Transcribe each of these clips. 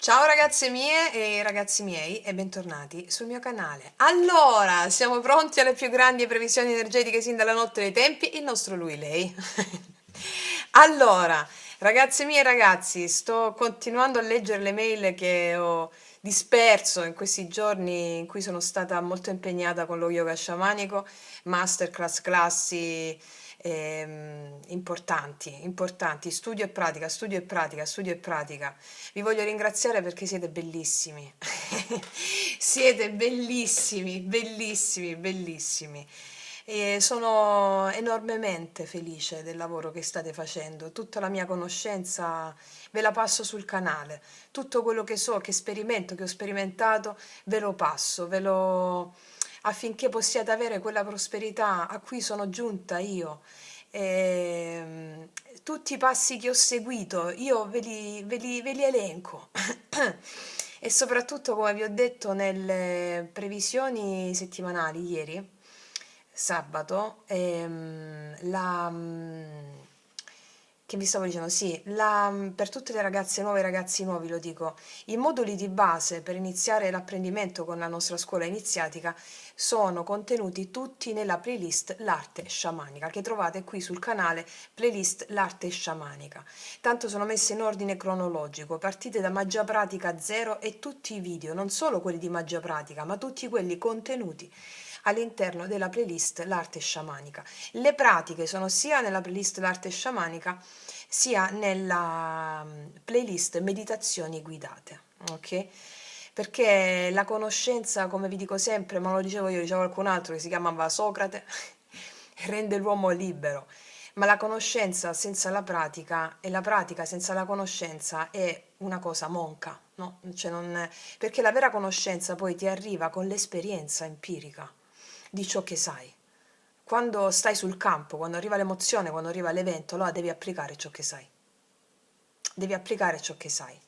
Ciao ragazze mie e ragazzi miei e bentornati sul mio canale. Allora, siamo pronti alle più grandi previsioni energetiche sin dalla notte dei tempi, il nostro lui, lei. Allora, ragazze mie e ragazzi, sto continuando a leggere le mail che ho disperso in questi giorni in cui sono stata molto impegnata con lo yoga sciamanico, masterclass, classi importanti, importanti, studio e pratica, studio e pratica, studio e pratica. Vi voglio ringraziare perché siete bellissimi. Siete bellissimi, bellissimi, bellissimi. E sono enormemente felice del lavoro che state facendo. Tutta la mia conoscenza ve la passo sul canale. Tutto quello che so, che sperimento, che ho sperimentato, ve lo passo, affinché possiate avere quella prosperità a cui sono giunta io. Ehm, Tutti i passi che ho seguito, io ve li elenco. E soprattutto, come vi ho detto nelle previsioni settimanali ieri, sabato, che vi stavo dicendo? Sì, per tutte le ragazze nuove e i ragazzi nuovi lo dico, i moduli di base per iniziare l'apprendimento con la nostra scuola iniziatica sono contenuti tutti nella playlist L'arte sciamanica, che trovate qui sul canale, playlist L'arte sciamanica. Tanto sono messe in ordine cronologico, partite da Magia Pratica 0 e tutti i video, non solo quelli di Magia Pratica, ma tutti quelli contenuti all'interno della playlist L'arte sciamanica. Le pratiche sono sia nella playlist L'arte sciamanica sia nella playlist Meditazioni guidate, ok? Perché la conoscenza, come vi dico sempre, ma lo dicevo io, dicevo qualcun altro che si chiamava Socrate, rende l'uomo libero. Ma la conoscenza senza la pratica e la pratica senza la conoscenza è una cosa monca, no? Cioè perché la vera conoscenza poi ti arriva con l'esperienza empirica di ciò che sai. Quando stai sul campo, quando arriva l'emozione, quando arriva l'evento, allora devi applicare ciò che sai. Devi applicare ciò che sai.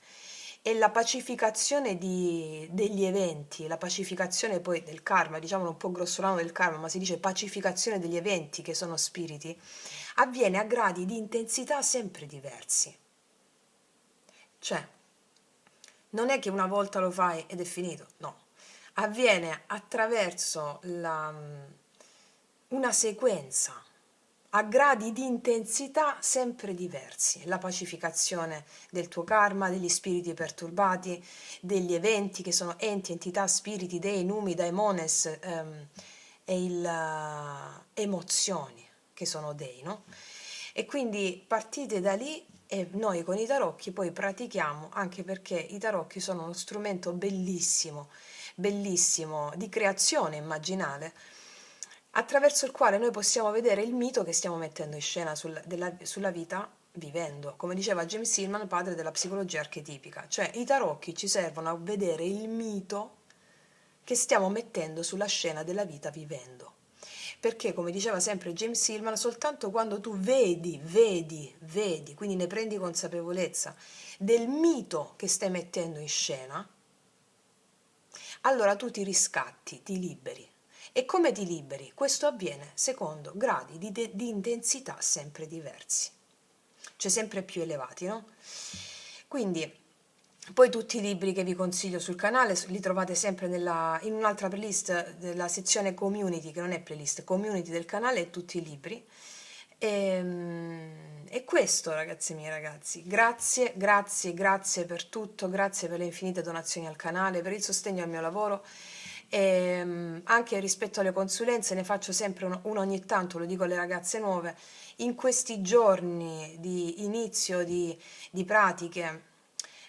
E la pacificazione degli eventi, la pacificazione poi del karma, diciamo un po' grossolano del karma, ma si dice pacificazione degli eventi che sono spiriti, avviene a gradi di intensità sempre diversi. Cioè, non è che una volta lo fai ed è finito, no. Avviene attraverso una sequenza a gradi di intensità sempre diversi, la pacificazione del tuo karma, degli spiriti perturbati, degli eventi che sono enti, entità, spiriti, dei, numi, daimones e emozioni che sono dei, no? E quindi partite da lì e noi con i tarocchi poi pratichiamo, anche perché i tarocchi sono uno strumento bellissimo, bellissimo di creazione immaginale, attraverso il quale noi possiamo vedere il mito che stiamo mettendo in scena sulla vita vivendo. Come diceva James Hillman, padre della psicologia archetipica, cioè i tarocchi ci servono a vedere il mito che stiamo mettendo sulla scena della vita vivendo. Perché, come diceva sempre James Hillman, soltanto quando tu vedi, quindi ne prendi consapevolezza del mito che stai mettendo in scena, allora tu ti riscatti, ti liberi. E come ti liberi? Questo avviene secondo gradi di intensità sempre diversi, cioè sempre più elevati, no? Quindi, poi tutti i libri che vi consiglio sul canale li trovate sempre in un'altra playlist della sezione community, che non è playlist, community del canale, e tutti i libri. E questo, ragazzi miei ragazzi, grazie, grazie, grazie per tutto, grazie per le infinite donazioni al canale, per il sostegno al mio lavoro. Anche rispetto alle consulenze ne faccio sempre una ogni tanto, lo dico alle ragazze nuove. In questi giorni di inizio di pratiche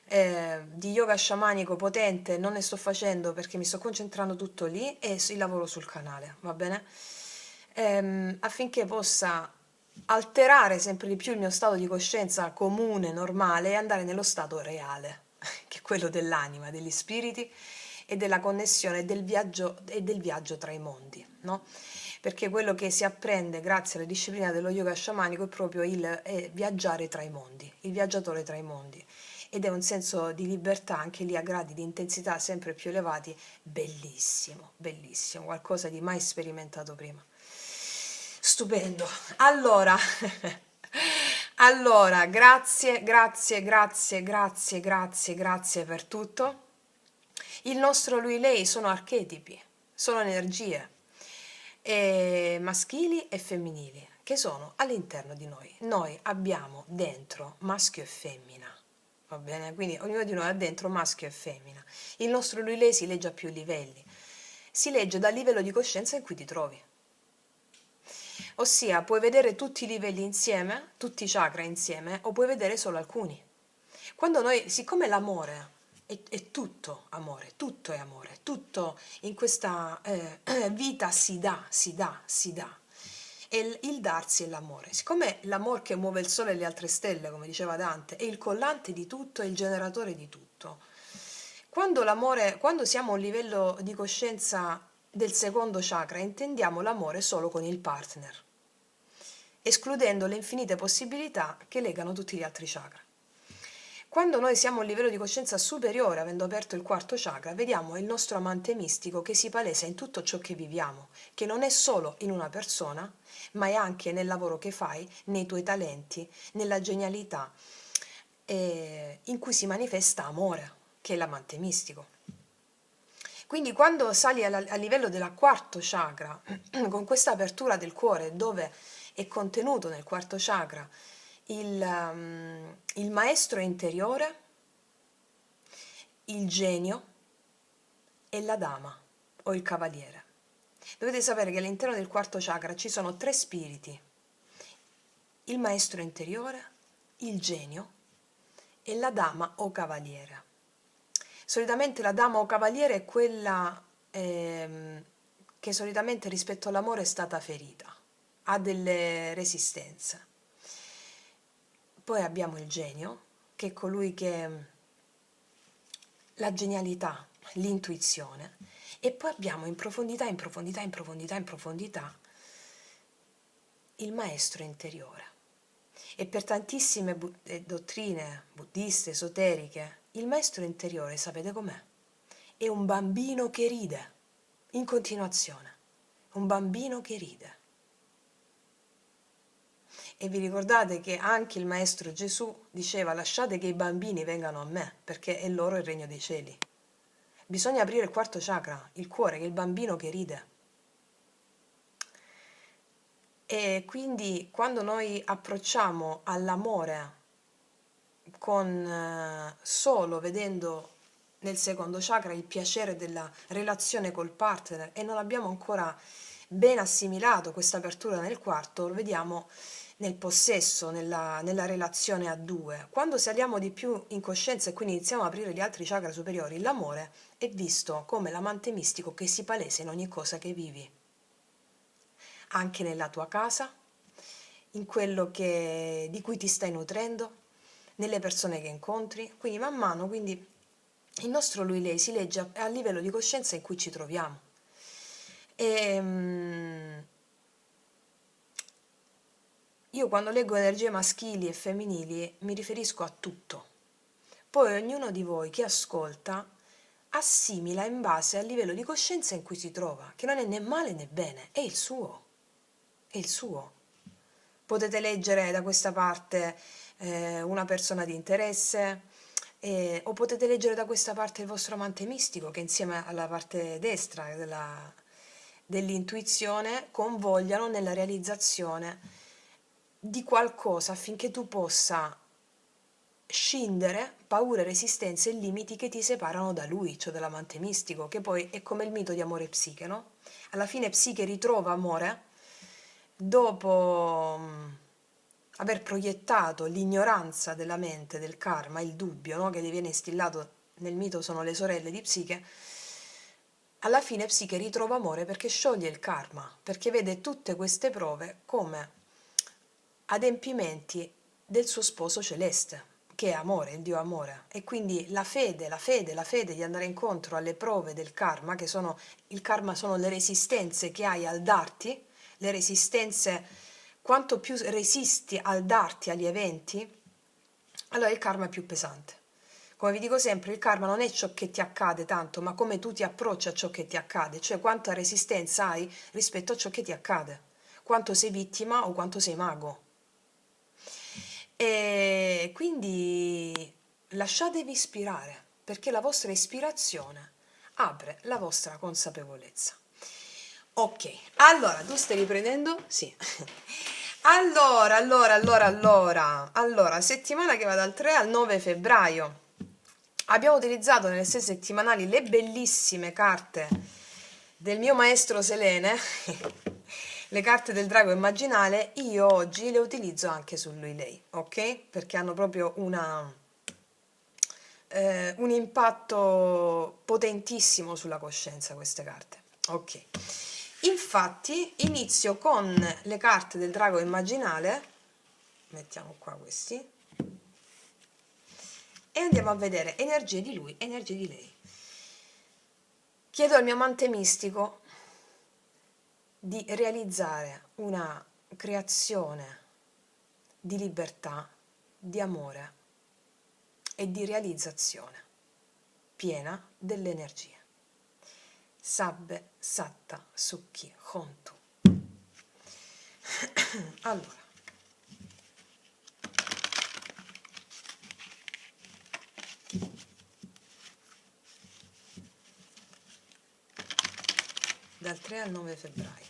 di yoga sciamanico potente non ne sto facendo perché mi sto concentrando tutto lì e il lavoro sul canale, va bene? Affinché possa alterare sempre di più il mio stato di coscienza comune, normale, e andare nello stato reale, che è quello dell'anima, degli spiriti e della connessione del viaggio tra i mondi, no? Perché quello che si apprende grazie alla disciplina dello yoga sciamanico è proprio il viaggiare tra i mondi, il viaggiatore tra i mondi. Ed è un senso di libertà anche lì a gradi di intensità sempre più elevati, bellissimo, bellissimo, qualcosa di mai sperimentato prima. Stupendo. Allora, Allora, grazie, grazie, grazie, grazie, grazie, grazie per tutto. Il nostro lui lei sono archetipi, sono energie maschili e femminili che sono all'interno di noi. Noi abbiamo dentro maschio e femmina, va bene? Quindi ognuno di noi ha dentro maschio e femmina. Il nostro lui lei si legge a più livelli, si legge dal livello di coscienza in cui ti trovi. Ossia, puoi vedere tutti i livelli insieme, tutti i chakra insieme, o puoi vedere solo alcuni. Quando noi, siccome l'amore è tutto amore, tutto in questa vita si dà, si dà, si dà. E il darsi è l'amore. Siccome l'amore che muove il sole e le altre stelle, come diceva Dante, è il collante di tutto, è il generatore di tutto. Quando siamo a un livello di coscienza del secondo chakra, intendiamo l'amore solo con il partner, escludendo le infinite possibilità che legano tutti gli altri chakra. Quando noi siamo a un livello di coscienza superiore, avendo aperto il quarto chakra, vediamo il nostro amante mistico che si palesa in tutto ciò che viviamo, che non è solo in una persona, ma è anche nel lavoro che fai, nei tuoi talenti, nella genialità, in cui si manifesta amore, che è l'amante mistico. Quindi quando sali a livello del quarto chakra, con questa apertura del cuore, dove è contenuto nel quarto chakra il maestro interiore, il genio e la dama o il cavaliere. Dovete sapere che all'interno del quarto chakra ci sono 3 spiriti: il maestro interiore, il genio e la dama o cavaliere. Solitamente la dama o cavaliere è quella che solitamente rispetto all'amore è stata ferita, ha delle resistenze. Poi abbiamo il genio, che è colui che la genialità, l'intuizione, e poi abbiamo in profondità, in profondità, in profondità, in profondità il maestro interiore. E per tantissime dottrine buddiste, esoteriche, il maestro interiore, sapete com'è? È un bambino che ride, in continuazione, un bambino che ride. E vi ricordate che anche il Maestro Gesù diceva: lasciate che i bambini vengano a me, perché è loro il regno dei cieli. Bisogna aprire il quarto chakra, il cuore, che è il bambino che ride. E quindi quando noi approcciamo all'amore con solo vedendo nel secondo chakra il piacere della relazione col partner e non abbiamo ancora ben assimilato questa apertura nel quarto, lo vediamo nel possesso, nella relazione a due. Quando saliamo di più in coscienza e quindi iniziamo a aprire gli altri chakra superiori, l'amore è visto come l'amante mistico che si palesa in ogni cosa che vivi, anche nella tua casa, in quello di cui ti stai nutrendo, nelle persone che incontri. Quindi man mano, quindi il nostro lui-lei si legge a livello di coscienza in cui ci troviamo. Io quando leggo energie maschili e femminili mi riferisco a tutto. Poi ognuno di voi che ascolta assimila in base al livello di coscienza in cui si trova, che non è né male né bene, è il suo. È il suo. Potete leggere da questa parte una persona di interesse, o potete leggere da questa parte il vostro amante mistico, che insieme alla parte destra dell'intuizione convogliano nella realizzazione di qualcosa affinché tu possa scindere paure, resistenze e limiti che ti separano da lui, cioè dall'amante mistico, che poi è come il mito di amore e psiche, no? Alla fine Psiche ritrova amore dopo aver proiettato l'ignoranza della mente, del karma, il dubbio, no? Che le viene instillato nel mito, sono le sorelle di Psiche. Alla fine Psiche ritrova amore perché scioglie il karma, perché vede tutte queste prove come adempimenti del suo sposo celeste, che è amore, il Dio amore. E quindi la fede di andare incontro alle prove del karma, che sono, il karma sono le resistenze che hai al darti, le resistenze, quanto più resisti al darti agli eventi, allora il karma è più pesante. Come vi dico sempre, il karma non è ciò che ti accade tanto, ma come tu ti approcci a ciò che ti accade, cioè quanta resistenza hai rispetto a ciò che ti accade, quanto sei vittima o quanto sei mago. E quindi lasciatevi ispirare, perché la vostra ispirazione apre la vostra consapevolezza. Ok, allora tu stai riprendendo? Sì. Allora, settimana che va dal 3 al 9 febbraio. Abbiamo utilizzato nelle stesse settimanali le bellissime carte del mio maestro Selene, le carte del drago immaginale. Io oggi le utilizzo anche su lui lei, ok? Perché hanno proprio un impatto potentissimo sulla coscienza queste carte. Ok. Infatti inizio con le carte del drago immaginale, mettiamo qua questi, e andiamo a vedere energie di lui, energie di lei. Chiedo al mio amante mistico di realizzare una creazione di libertà, di amore e di realizzazione piena delle energie. Sabbe, Satta, Sukhi, Hontu. Allora, dal 3 al 9 febbraio.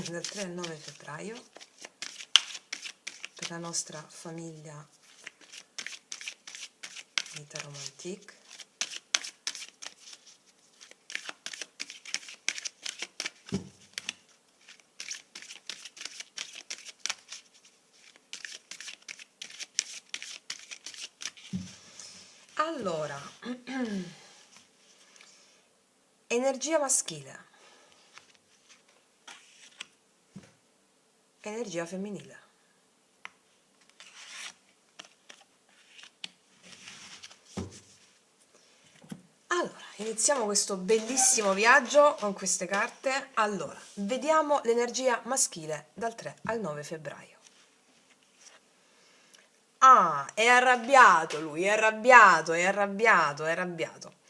Dal 3 al 9 febbraio per la nostra famiglia Vita Romantique. Allora, energia maschile, energia femminile. Allora, iniziamo questo bellissimo viaggio con queste carte. Allora, vediamo l'energia maschile dal 3 al 9 febbraio. Ah, è arrabbiato lui, è arrabbiato, è arrabbiato, è arrabbiato.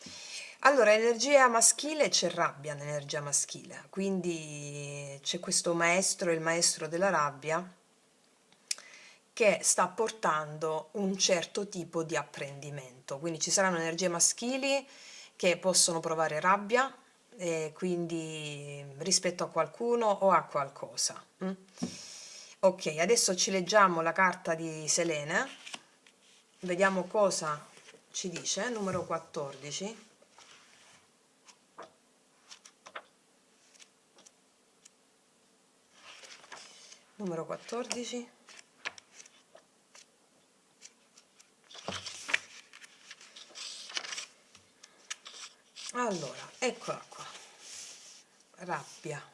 Allora, energia maschile, c'è rabbia nell'energia maschile, quindi c'è questo maestro, il maestro della rabbia, che sta portando un certo tipo di apprendimento. Quindi ci saranno energie maschili che possono provare rabbia, quindi rispetto a qualcuno o a qualcosa. Ok, adesso ci leggiamo la carta di Selene, vediamo cosa ci dice, numero 14. Numero 14. Allora, eccola qua. Rabbia.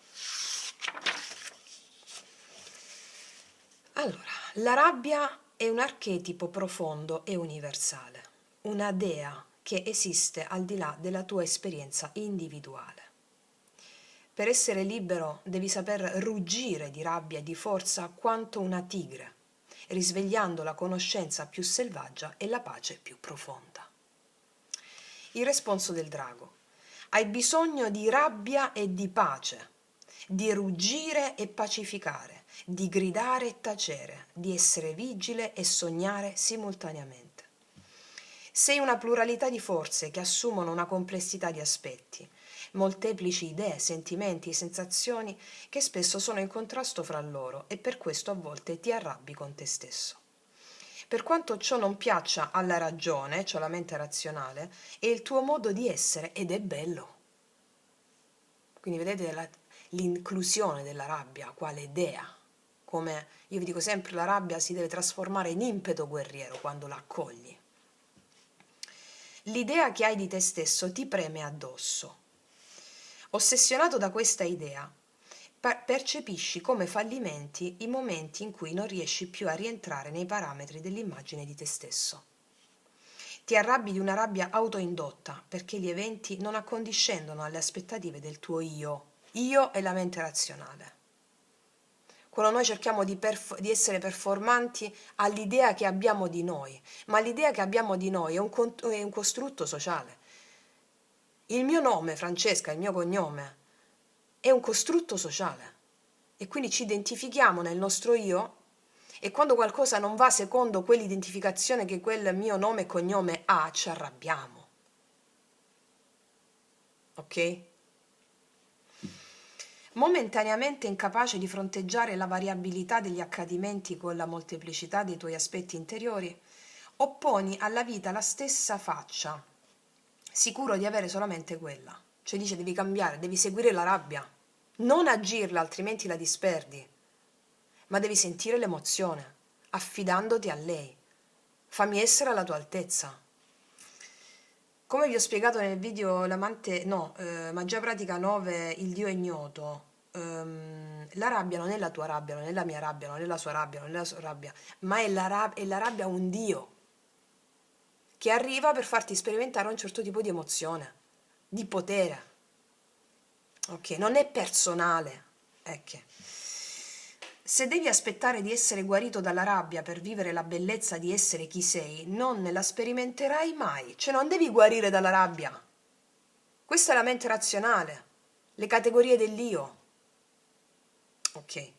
Allora, la rabbia è un archetipo profondo e universale, una dea che esiste al di là della tua esperienza individuale. Per essere libero devi saper ruggire di rabbia e di forza quanto una tigre, risvegliando la conoscenza più selvaggia e la pace più profonda. Il responso del drago. Hai bisogno di rabbia e di pace, di ruggire e pacificare, di gridare e tacere, di essere vigile e sognare simultaneamente. Sei una pluralità di forze che assumono una complessità di aspetti, molteplici idee, sentimenti e sensazioni che spesso sono in contrasto fra loro e per questo a volte ti arrabbi con te stesso. Per quanto ciò non piaccia alla ragione, cioè alla mente razionale, è il tuo modo di essere ed è bello. Quindi vedete l'inclusione della rabbia quale idea. Come io vi dico sempre, la rabbia si deve trasformare in impeto guerriero quando la accogli. L'idea che hai di te stesso ti preme addosso. Ossessionato da questa idea, percepisci come fallimenti i momenti in cui non riesci più a rientrare nei parametri dell'immagine di te stesso. Ti arrabbi di una rabbia autoindotta perché gli eventi non accondiscendono alle aspettative del tuo io. Io è la mente razionale. Quando noi cerchiamo di essere performanti all'idea che abbiamo di noi, ma l'idea che abbiamo di noi è un costrutto sociale. Il mio nome, Francesca, il mio cognome, è un costrutto sociale e quindi ci identifichiamo nel nostro io e quando qualcosa non va secondo quell'identificazione che quel mio nome e cognome ha, ci arrabbiamo. Ok? Momentaneamente incapace di fronteggiare la variabilità degli accadimenti con la molteplicità dei tuoi aspetti interiori, opponi alla vita la stessa faccia, sicuro di avere solamente quella. Cioè dice devi cambiare, devi seguire la rabbia, non agirla altrimenti la disperdi, ma devi sentire l'emozione, affidandoti a lei. Fammi essere alla tua altezza. Come vi ho spiegato nel video Magia Pratica 9, il Dio è ignoto, la rabbia non è la tua rabbia, non è la mia rabbia, non è la sua rabbia, non è la sua rabbia, ma è la rabbia a un Dio che arriva per farti sperimentare un certo tipo di emozione, di potere. Ok, non è personale. Ecco. Se devi aspettare di essere guarito dalla rabbia per vivere la bellezza di essere chi sei, non la sperimenterai mai. Cioè non devi guarire dalla rabbia. Questa è la mente razionale, le categorie dell'io. Ok.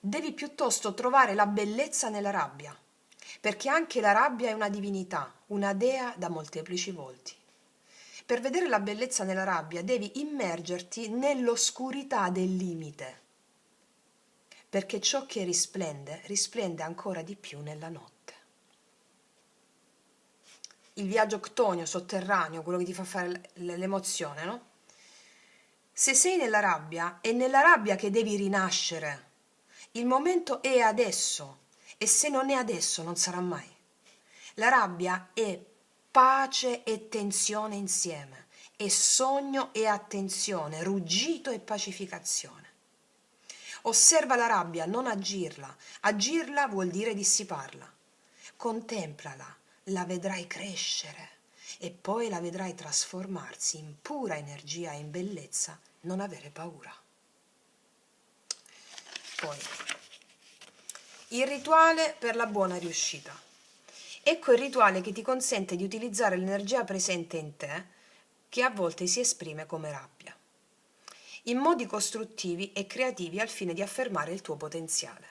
Devi piuttosto trovare la bellezza nella rabbia, perché anche la rabbia è una divinità, una dea da molteplici volti. Per vedere la bellezza nella rabbia devi immergerti nell'oscurità del limite, perché ciò che risplende, risplende ancora di più nella notte. Il viaggio ctonio, sotterraneo, quello che ti fa fare l'emozione, no? Se sei nella rabbia, è nella rabbia che devi rinascere. Il momento è adesso, e se non è adesso non sarà mai. La rabbia è pace e tensione insieme, è sogno e attenzione, ruggito e pacificazione. Osserva la rabbia, non agirla. Agirla vuol dire dissiparla. Contemplala, la vedrai crescere e poi la vedrai trasformarsi in pura energia e in bellezza. Non avere paura. Poi, il rituale per la buona riuscita. Ecco il rituale che ti consente di utilizzare l'energia presente in te, che a volte si esprime come rabbia, in modi costruttivi e creativi al fine di affermare il tuo potenziale.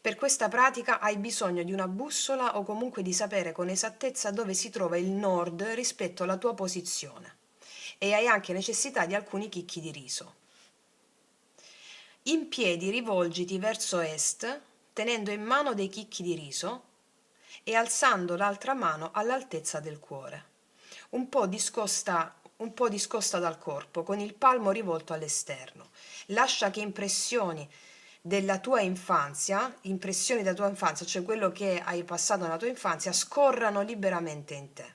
Per questa pratica hai bisogno di una bussola o comunque di sapere con esattezza dove si trova il nord rispetto alla tua posizione e hai anche necessità di alcuni chicchi di riso. In piedi rivolgiti verso est, tenendo in mano dei chicchi di riso e alzando l'altra mano all'altezza del cuore, un po' discosta dal corpo, con il palmo rivolto all'esterno. Lascia che impressioni della tua infanzia, cioè quello che hai passato nella tua infanzia, scorrano liberamente in te.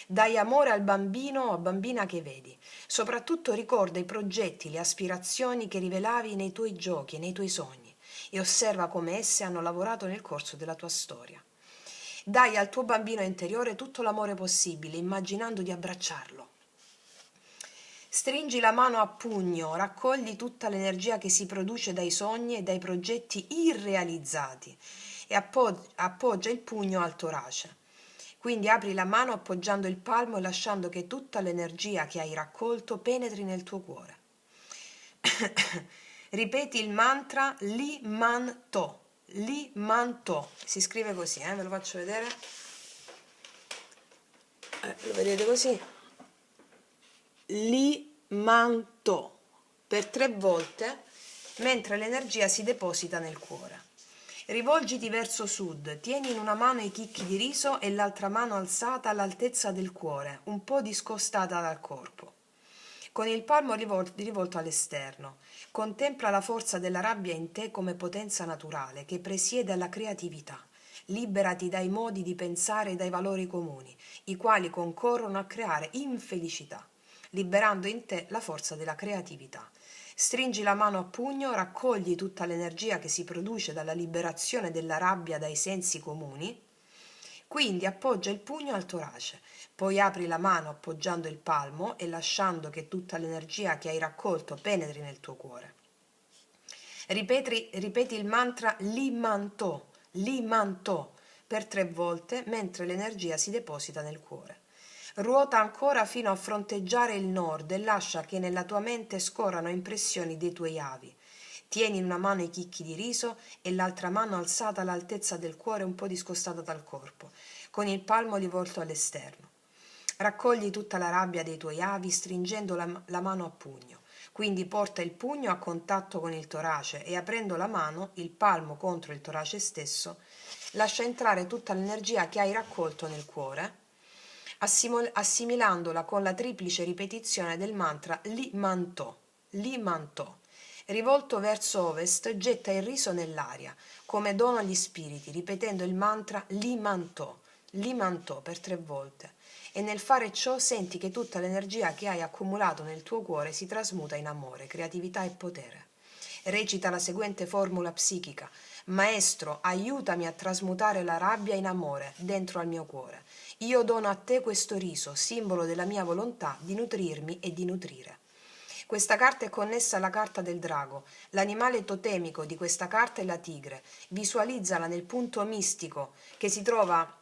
Dai amore al bambino o bambina che vedi. Soprattutto ricorda i progetti, le aspirazioni che rivelavi nei tuoi giochi, nei tuoi sogni e osserva come esse hanno lavorato nel corso della tua storia. Dai al tuo bambino interiore tutto l'amore possibile, immaginando di abbracciarlo. Stringi la mano a pugno, raccogli tutta l'energia che si produce dai sogni e dai progetti irrealizzati e appoggia il pugno al torace. Quindi apri la mano appoggiando il palmo e lasciando che tutta l'energia che hai raccolto penetri nel tuo cuore. Ripeti il mantra Li Man To. Li Man To. Si scrive così, ve lo faccio vedere. Lo vedete così? Li Man To. Per 3 volte, mentre l'energia si deposita nel cuore. Rivolgiti verso sud, tieni in una mano i chicchi di riso e l'altra mano alzata all'altezza del cuore, un po' discostata dal corpo. Con il palmo rivolto all'esterno, contempla la forza della rabbia in te come potenza naturale che presiede alla creatività. Liberati dai modi di pensare e dai valori comuni, i quali concorrono a creare infelicità, liberando in te la forza della creatività. Stringi la mano a pugno, raccogli tutta l'energia che si produce dalla liberazione della rabbia dai sensi comuni, Quindi appoggia il pugno al torace, poi apri la mano appoggiando il palmo e lasciando che tutta l'energia che hai raccolto penetri nel tuo cuore. Ripeti il mantra Limanto per 3 volte mentre l'energia si deposita nel cuore. Ruota ancora fino a fronteggiare il nord e lascia che nella tua mente scorrano impressioni dei tuoi avi. Tieni in una mano i chicchi di riso e l'altra mano alzata all'altezza del cuore un po' discostata dal corpo, con il palmo rivolto all'esterno. Raccogli tutta la rabbia dei tuoi avi stringendo la mano a pugno. Quindi porta il pugno a contatto con il torace e aprendo la mano, il palmo contro il torace stesso, lascia entrare tutta l'energia che hai raccolto nel cuore, assimilandola con la triplice ripetizione del mantra Limanto. Limanto. Rivolto verso ovest, getta il riso nell'aria, come dono agli spiriti, ripetendo il mantra Limanto per 3 volte. E nel fare ciò senti che tutta l'energia che hai accumulato nel tuo cuore si trasmuta in amore, creatività e potere. Recita la seguente formula psichica: Maestro, aiutami a trasmutare la rabbia in amore dentro al mio cuore. Io dono a te questo riso, simbolo della mia volontà di nutrirmi e di nutrire. Questa carta è connessa alla carta del drago. L'animale totemico di questa carta è la tigre. Visualizzala nel punto mistico che si trova.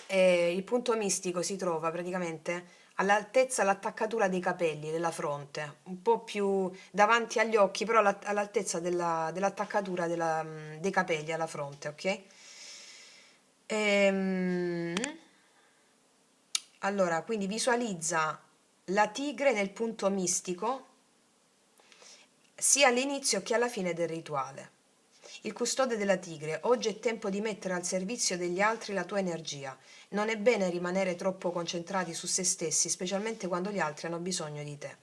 Il punto mistico si trova praticamente all'altezza, l'attaccatura dei capelli, della fronte, un po' più davanti agli occhi, però all'altezza dell'attaccatura dei capelli alla fronte, ok? Ehm, allora, quindi visualizza la tigre nel punto mistico sia all'inizio che alla fine del rituale. Il custode della tigre, oggi è tempo di mettere al servizio degli altri la tua energia. Non è bene rimanere troppo concentrati su se stessi, specialmente quando gli altri hanno bisogno di te.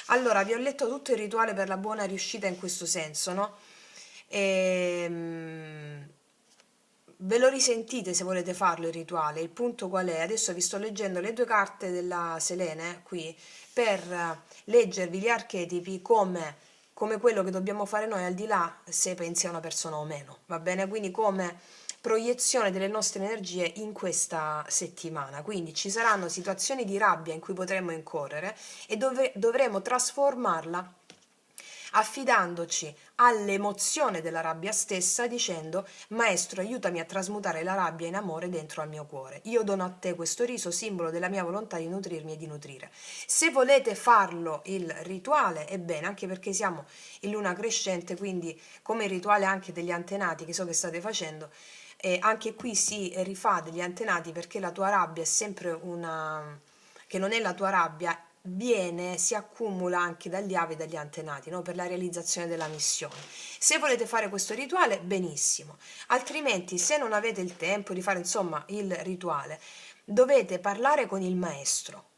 Allora, vi ho letto tutto il rituale per la buona riuscita in questo senso, no? Ve lo risentite se volete farlo il rituale. Il punto qual è? Adesso vi sto leggendo le 2 carte della Selene qui per leggervi gli archetipi come quello che dobbiamo fare noi, al di là se pensi a una persona o meno, va bene? Quindi come proiezione delle nostre energie in questa settimana. Quindi ci saranno situazioni di rabbia in cui potremo incorrere e dovremo trasformarla affidandoci all'emozione della rabbia stessa, dicendo: Maestro, aiutami a trasmutare la rabbia in amore dentro al mio cuore. Io dono a te questo riso, simbolo della mia volontà di nutrirmi e di nutrire. Se volete farlo il rituale, è bene, anche perché siamo in luna crescente, quindi come il rituale anche degli antenati che so che state facendo, anche qui si rifà degli antenati, perché la tua rabbia è sempre una che non è la tua rabbia, si accumula anche dagli avi e dagli antenati, no? Per la realizzazione della missione. Se volete fare questo rituale, benissimo, altrimenti se non avete il tempo di fare insomma il rituale, dovete parlare con il maestro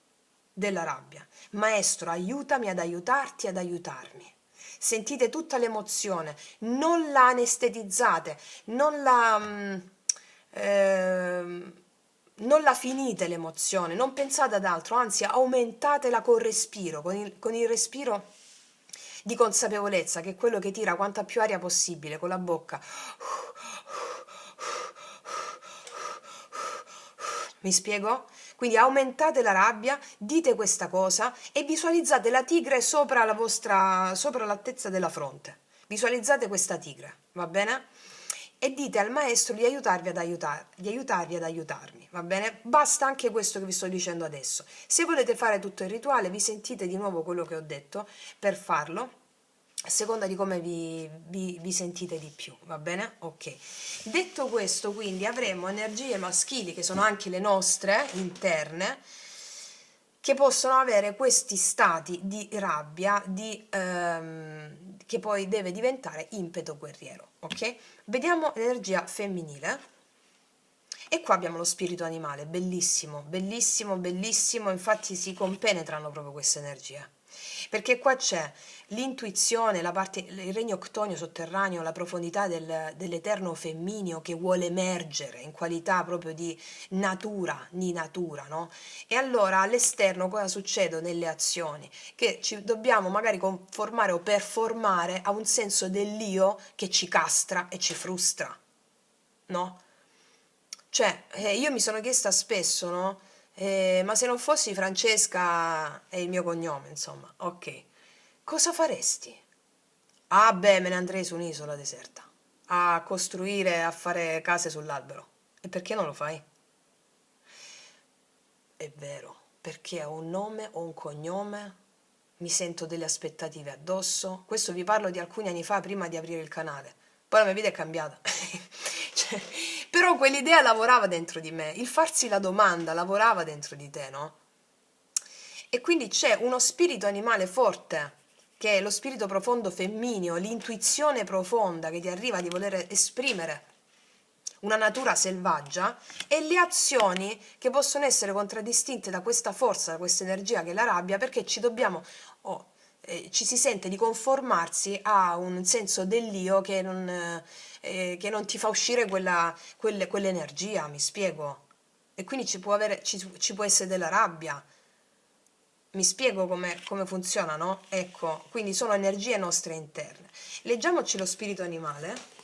della rabbia. Maestro, aiutami ad aiutarti ad aiutarmi. Sentite tutta l'emozione, non la anestetizzate, non la finite l'emozione, non pensate ad altro, anzi aumentatela col respiro, con il respiro di consapevolezza, che è quello che tira quanta più aria possibile con la bocca. Mi spiego? Quindi aumentate la rabbia, dite questa cosa e visualizzate la tigre sopra l'altezza della fronte. Visualizzate questa tigre, va bene? E dite al maestro di aiutarvi ad aiutarmi, va bene? Basta anche questo che vi sto dicendo adesso. Se volete fare tutto il rituale, vi sentite di nuovo quello che ho detto per farlo, a seconda di come vi sentite di più, va bene? Ok. Detto questo, quindi avremo energie maschili che sono anche le nostre interne, che possono avere questi stati di rabbia che poi deve diventare impeto guerriero, ok? Vediamo l'energia femminile. E qua abbiamo lo spirito animale, bellissimo, bellissimo, bellissimo, infatti si compenetrano proprio queste energie. Perché qua c'è l'intuizione, il regno ctonio sotterraneo, la profondità dell'eterno femmineo che vuole emergere in qualità proprio di natura, no? E allora all'esterno cosa succede nelle azioni? Che ci dobbiamo magari conformare o performare a un senso dell'io che ci castra e ci frustra, no? Cioè, io mi sono chiesta spesso, no? Ma se non fossi Francesca è il mio cognome, insomma, ok. Cosa faresti? Ah, beh, me ne andrei su un'isola deserta a costruire, a fare case sull'albero. E perché non lo fai? È vero, perché ho un nome, ho un cognome, mi sento delle aspettative addosso. Questo vi parlo di alcuni anni fa, prima di aprire il canale. Poi la mia vita è cambiata. Cioè, però quell'idea lavorava dentro di me, il farsi la domanda lavorava dentro di te, no? E quindi c'è uno spirito animale forte, che è lo spirito profondo femmineo, l'intuizione profonda che ti arriva di voler esprimere una natura selvaggia e le azioni che possono essere contraddistinte da questa forza, da questa energia che è la rabbia, perché ci dobbiamo, oh, ci si sente di conformarsi a un senso dell'io che non ti fa uscire quell'energia, mi spiego. E quindi ci può essere della rabbia. Mi spiego come funziona, no? Ecco, quindi sono energie nostre interne. Leggiamoci lo spirito animale.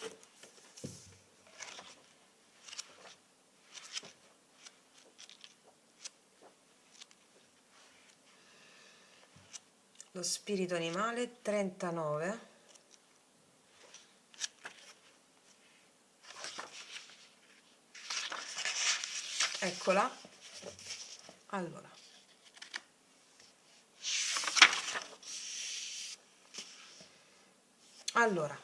Lo spirito animale 39. Eccola. Allora. Allora,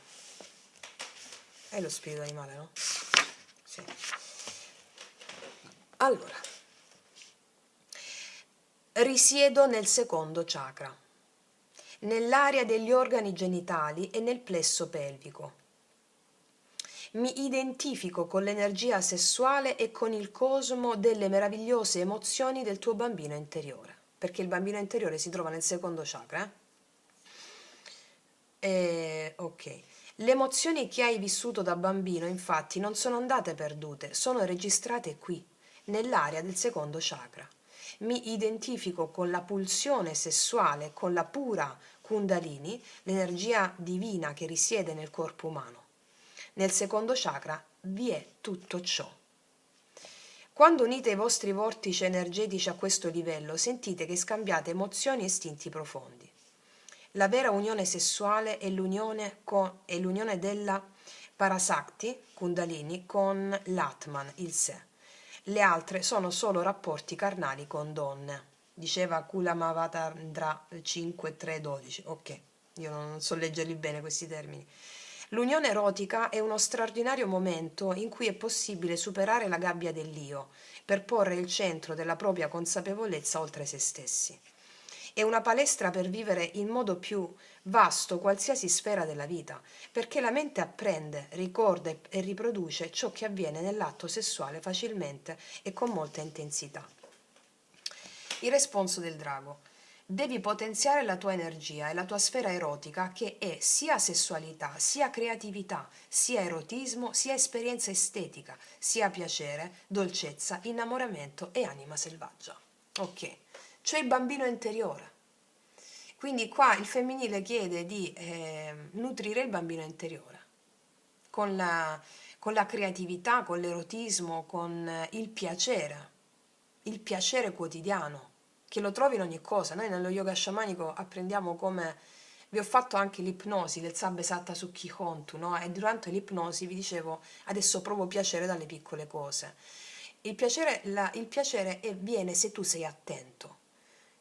è lo spirito animale, no? Sì. Allora, risiedo nel secondo chakra, nell'area degli organi genitali e nel plesso pelvico. Mi identifico con l'energia sessuale e con il cosmo delle meravigliose emozioni del tuo bambino interiore, perché il bambino interiore si trova nel secondo chakra, ok. Le emozioni che hai vissuto da bambino, infatti, non sono andate perdute, sono registrate qui, nell'area del secondo chakra. Mi identifico con la pulsione sessuale, con la pura Kundalini, l'energia divina che risiede nel corpo umano. Nel secondo chakra vi è tutto ciò. Quando unite i vostri vortici energetici a questo livello, sentite che scambiate emozioni e istinti profondi. La vera unione sessuale è l'unione della Parasakti, Kundalini, con l'Atman, il sé. Le altre sono solo rapporti carnali con donne, diceva Kulamavatarandra 5.3.12. Ok, io non so leggerli bene questi termini. L'unione erotica è uno straordinario momento in cui è possibile superare la gabbia dell'io per porre il centro della propria consapevolezza oltre se stessi. È una palestra per vivere in modo più vasto qualsiasi sfera della vita, perché la mente apprende, ricorda e riproduce ciò che avviene nell'atto sessuale facilmente e con molta intensità. Il responso del drago. Devi potenziare la tua energia e la tua sfera erotica che è sia sessualità, sia creatività, sia erotismo, sia esperienza estetica, sia piacere, dolcezza, innamoramento e anima selvaggia. Ok, cioè il bambino interiore. Quindi qua il femminile chiede di nutrire il bambino interiore con la creatività, con l'erotismo, con il piacere quotidiano, che lo trovi in ogni cosa. Noi nello yoga sciamanico apprendiamo come vi ho fatto anche l'ipnosi del Sabbe Satta Sukhi Hontu, no? E durante l'ipnosi vi dicevo adesso provo piacere dalle piccole cose. Il piacere viene se tu sei attento.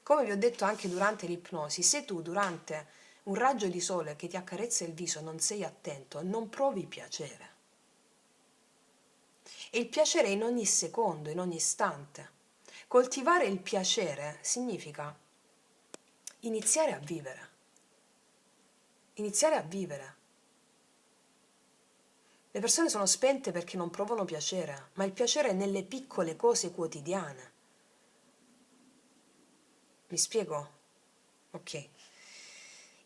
Come vi ho detto anche durante l'ipnosi, se tu durante un raggio di sole che ti accarezza il viso non sei attento, non provi piacere. E il piacere è in ogni secondo, in ogni istante. Coltivare il piacere significa iniziare a vivere. Iniziare a vivere. Le persone sono spente perché non provano piacere, ma il piacere è nelle piccole cose quotidiane. Mi spiego? Ok.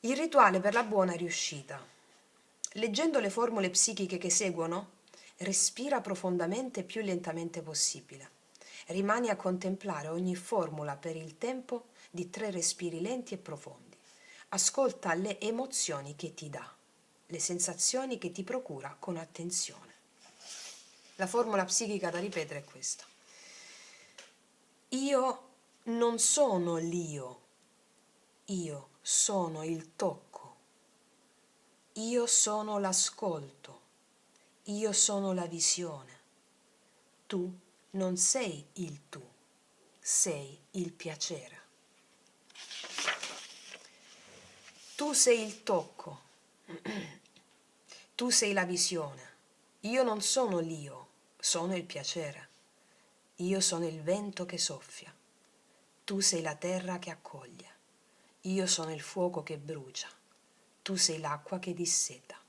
Il rituale per la buona riuscita. Leggendo le formule psichiche che seguono, respira profondamente e più lentamente possibile. Rimani a contemplare ogni formula per il tempo di 3 respiri lenti e profondi. Ascolta le emozioni che ti dà, le sensazioni che ti procura con attenzione. La formula psichica da ripetere è questa. Io non sono l'io, io sono il tocco, io sono l'ascolto, io sono la visione. Tu non sei il tu, sei il piacere. Tu sei il tocco, tu sei la visione. Io non sono l'io, sono il piacere. Io sono il vento che soffia. Tu sei la terra che accoglie. Io sono il fuoco che brucia. Tu sei l'acqua che disseta.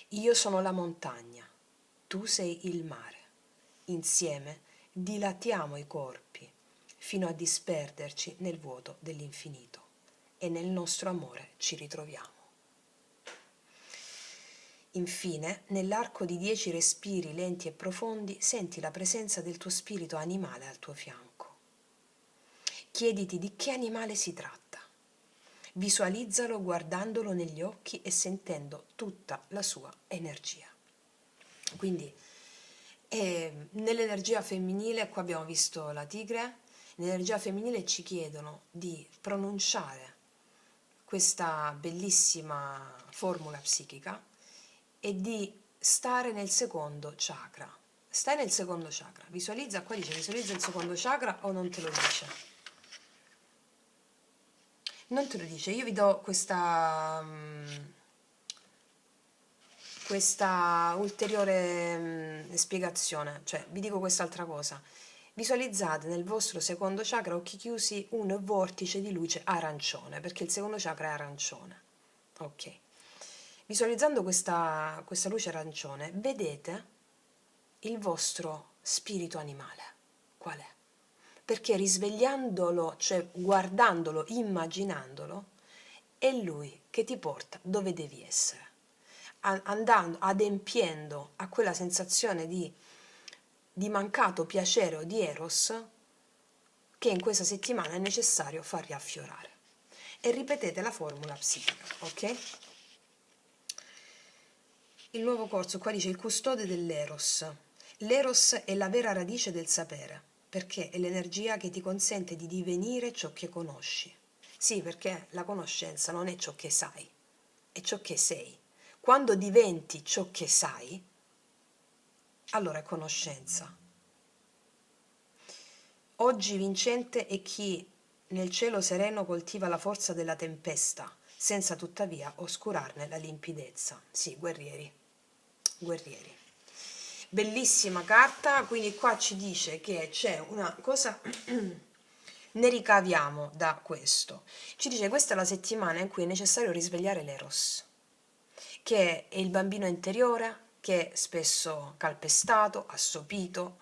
Io sono la montagna. Tu sei il mare. Insieme dilatiamo i corpi fino a disperderci nel vuoto dell'infinito e nel nostro amore ci ritroviamo. Infine, nell'arco di 10 respiri lenti e profondi, senti la presenza del tuo spirito animale al tuo fianco. Chiediti di che animale si tratta. Visualizzalo guardandolo negli occhi e sentendo tutta la sua energia. Quindi, nell'energia femminile, qua abbiamo visto la tigre, nell'energia femminile ci chiedono di pronunciare questa bellissima formula psichica e di stare nel secondo chakra. Stai nel secondo chakra, visualizza, qua dice visualizza il secondo chakra o non te lo dice? Non te lo dice, io vi do questa ulteriore spiegazione, cioè vi dico quest'altra cosa. Visualizzate nel vostro secondo chakra, occhi chiusi, un vortice di luce arancione, perché il secondo chakra è arancione. Ok. Visualizzando questa luce arancione, vedete il vostro spirito animale. Qual è? Perché risvegliandolo, cioè guardandolo, immaginandolo, è lui che ti porta dove devi essere, andando, adempiendo a quella sensazione di mancato piacere o di eros che in questa settimana è necessario far riaffiorare. E ripetete la formula psichica, ok? Il nuovo corso qua dice il custode dell'eros. L'eros è la vera radice del sapere, perché è l'energia che ti consente di divenire ciò che conosci. Sì, perché la conoscenza non è ciò che sai, è ciò che sei. Quando diventi ciò che sai, allora è conoscenza. Oggi vincente è chi nel cielo sereno coltiva la forza della tempesta, senza tuttavia oscurarne la limpidezza. Sì, guerrieri. Guerrieri. Bellissima carta, quindi qua ci dice che c'è una cosa, ne ricaviamo da questo. Ci dice che questa è la settimana in cui è necessario risvegliare l'eros, che è il bambino interiore, che è spesso calpestato, assopito.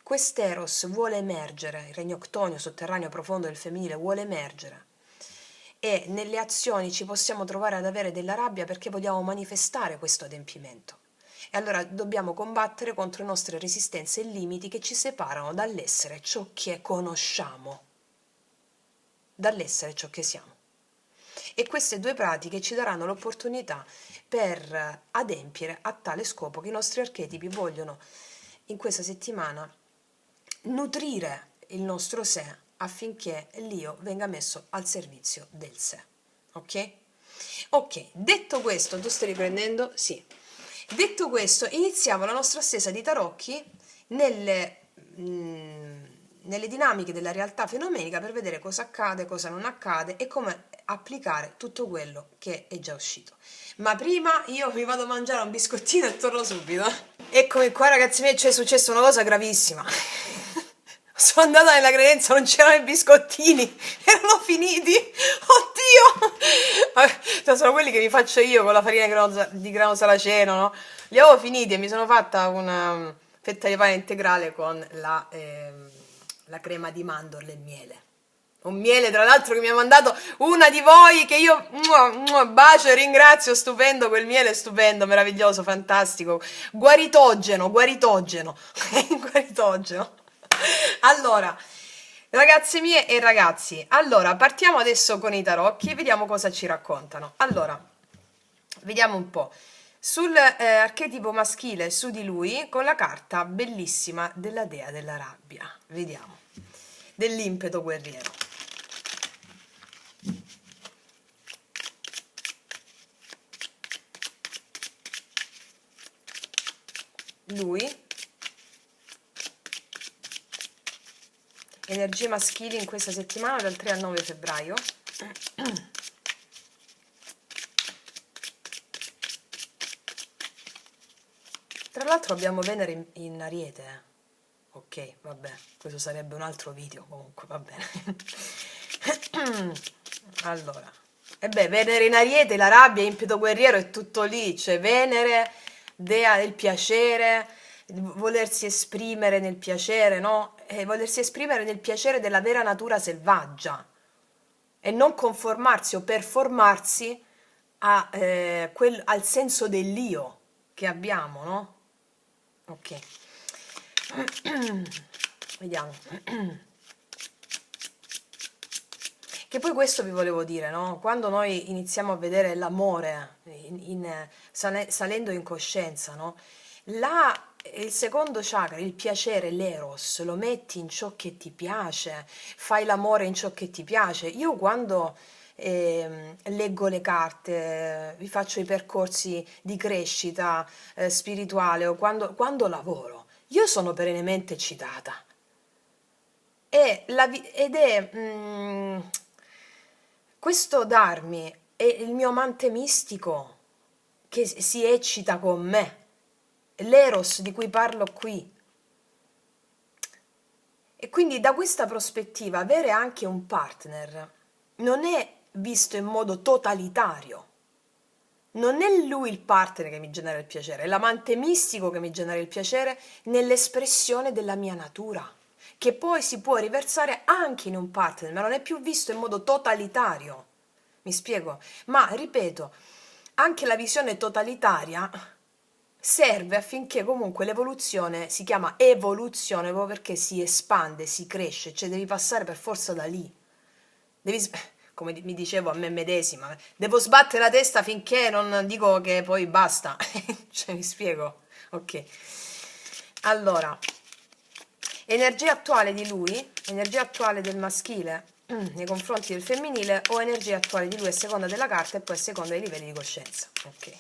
Quest'eros vuole emergere, il regno octonio, sotterraneo, profondo del femminile vuole emergere. E nelle azioni ci possiamo trovare ad avere della rabbia perché vogliamo manifestare questo adempimento. E allora dobbiamo combattere contro le nostre resistenze e limiti che ci separano dall'essere ciò che conosciamo, dall'essere ciò che siamo. E queste due pratiche ci daranno l'opportunità per adempiere a tale scopo che i nostri archetipi vogliono in questa settimana nutrire il nostro sé affinché l'io venga messo al servizio del sé. Ok? Ok, detto questo, tu stai riprendendo? Sì. Detto questo, iniziamo la nostra stesa di tarocchi nelle dinamiche della realtà fenomenica per vedere cosa accade, cosa non accade e come applicare tutto quello che è già uscito. Ma prima io mi vado a mangiare un biscottino e torno subito. Eccomi qua ragazzi miei, c'è successa una cosa gravissima. Sono andata nella credenza, non c'erano i biscottini, erano finiti. Oddio! Sono quelli che vi faccio io con la farina di grano saraceno, no? Li avevo finiti e mi sono fatta una fetta di pane integrale con la crema di mandorle e miele. Un miele, tra l'altro, che mi ha mandato una di voi, che io bacio e ringrazio, stupendo, quel miele è stupendo, meraviglioso, fantastico, guaritogeno, guaritogeno. Allora, ragazze mie e ragazzi, allora partiamo adesso con i tarocchi e vediamo cosa ci raccontano. Allora, vediamo un po'. sul archetipo maschile su di lui con la carta bellissima della dea della rabbia. Vediamo, dell'impeto guerriero. Lui, energie maschili in questa settimana dal 3 al 9 febbraio. Tra l'altro abbiamo Venere in Ariete. Ok, vabbè, questo sarebbe un altro video, comunque va bene. Allora, e beh, Venere in Ariete, la rabbia, impeto guerriero, è tutto lì, cioè Venere, dea del piacere, volersi esprimere nel piacere, no? E volersi esprimere nel piacere della vera natura selvaggia e non conformarsi o performarsi al senso dell'io che abbiamo, no? Ok. Vediamo. Che poi questo vi volevo dire, no? Quando noi iniziamo a vedere l'amore salendo in coscienza, no? Il secondo chakra, il piacere, l'eros, lo metti in ciò che ti piace, fai l'amore in ciò che ti piace. Io quando leggo le carte, vi faccio i percorsi di crescita spirituale o quando lavoro, io sono perennemente eccitata. Ed è questo darmi è il mio amante mistico che si eccita con me, l'eros di cui parlo qui. E quindi da questa prospettiva avere anche un partner non è visto in modo totalitario. Non è lui il partner che mi genera il piacere, è l'amante mistico che mi genera il piacere nell'espressione della mia natura, che poi si può riversare anche in un partner, ma non è più visto in modo totalitario. Mi spiego? Ma ripeto, anche la visione totalitaria serve affinché comunque l'evoluzione si chiama evoluzione proprio perché si espande, si cresce, cioè devi passare per forza da lì. Devi, come mi dicevo a me medesima, devo sbattere la testa finché non dico che poi basta. Cioè, mi spiego? Ok. Allora, energia attuale di lui, energia attuale del maschile nei confronti del femminile o energia attuale di lui a seconda della carta e poi a seconda dei livelli di coscienza. Ok.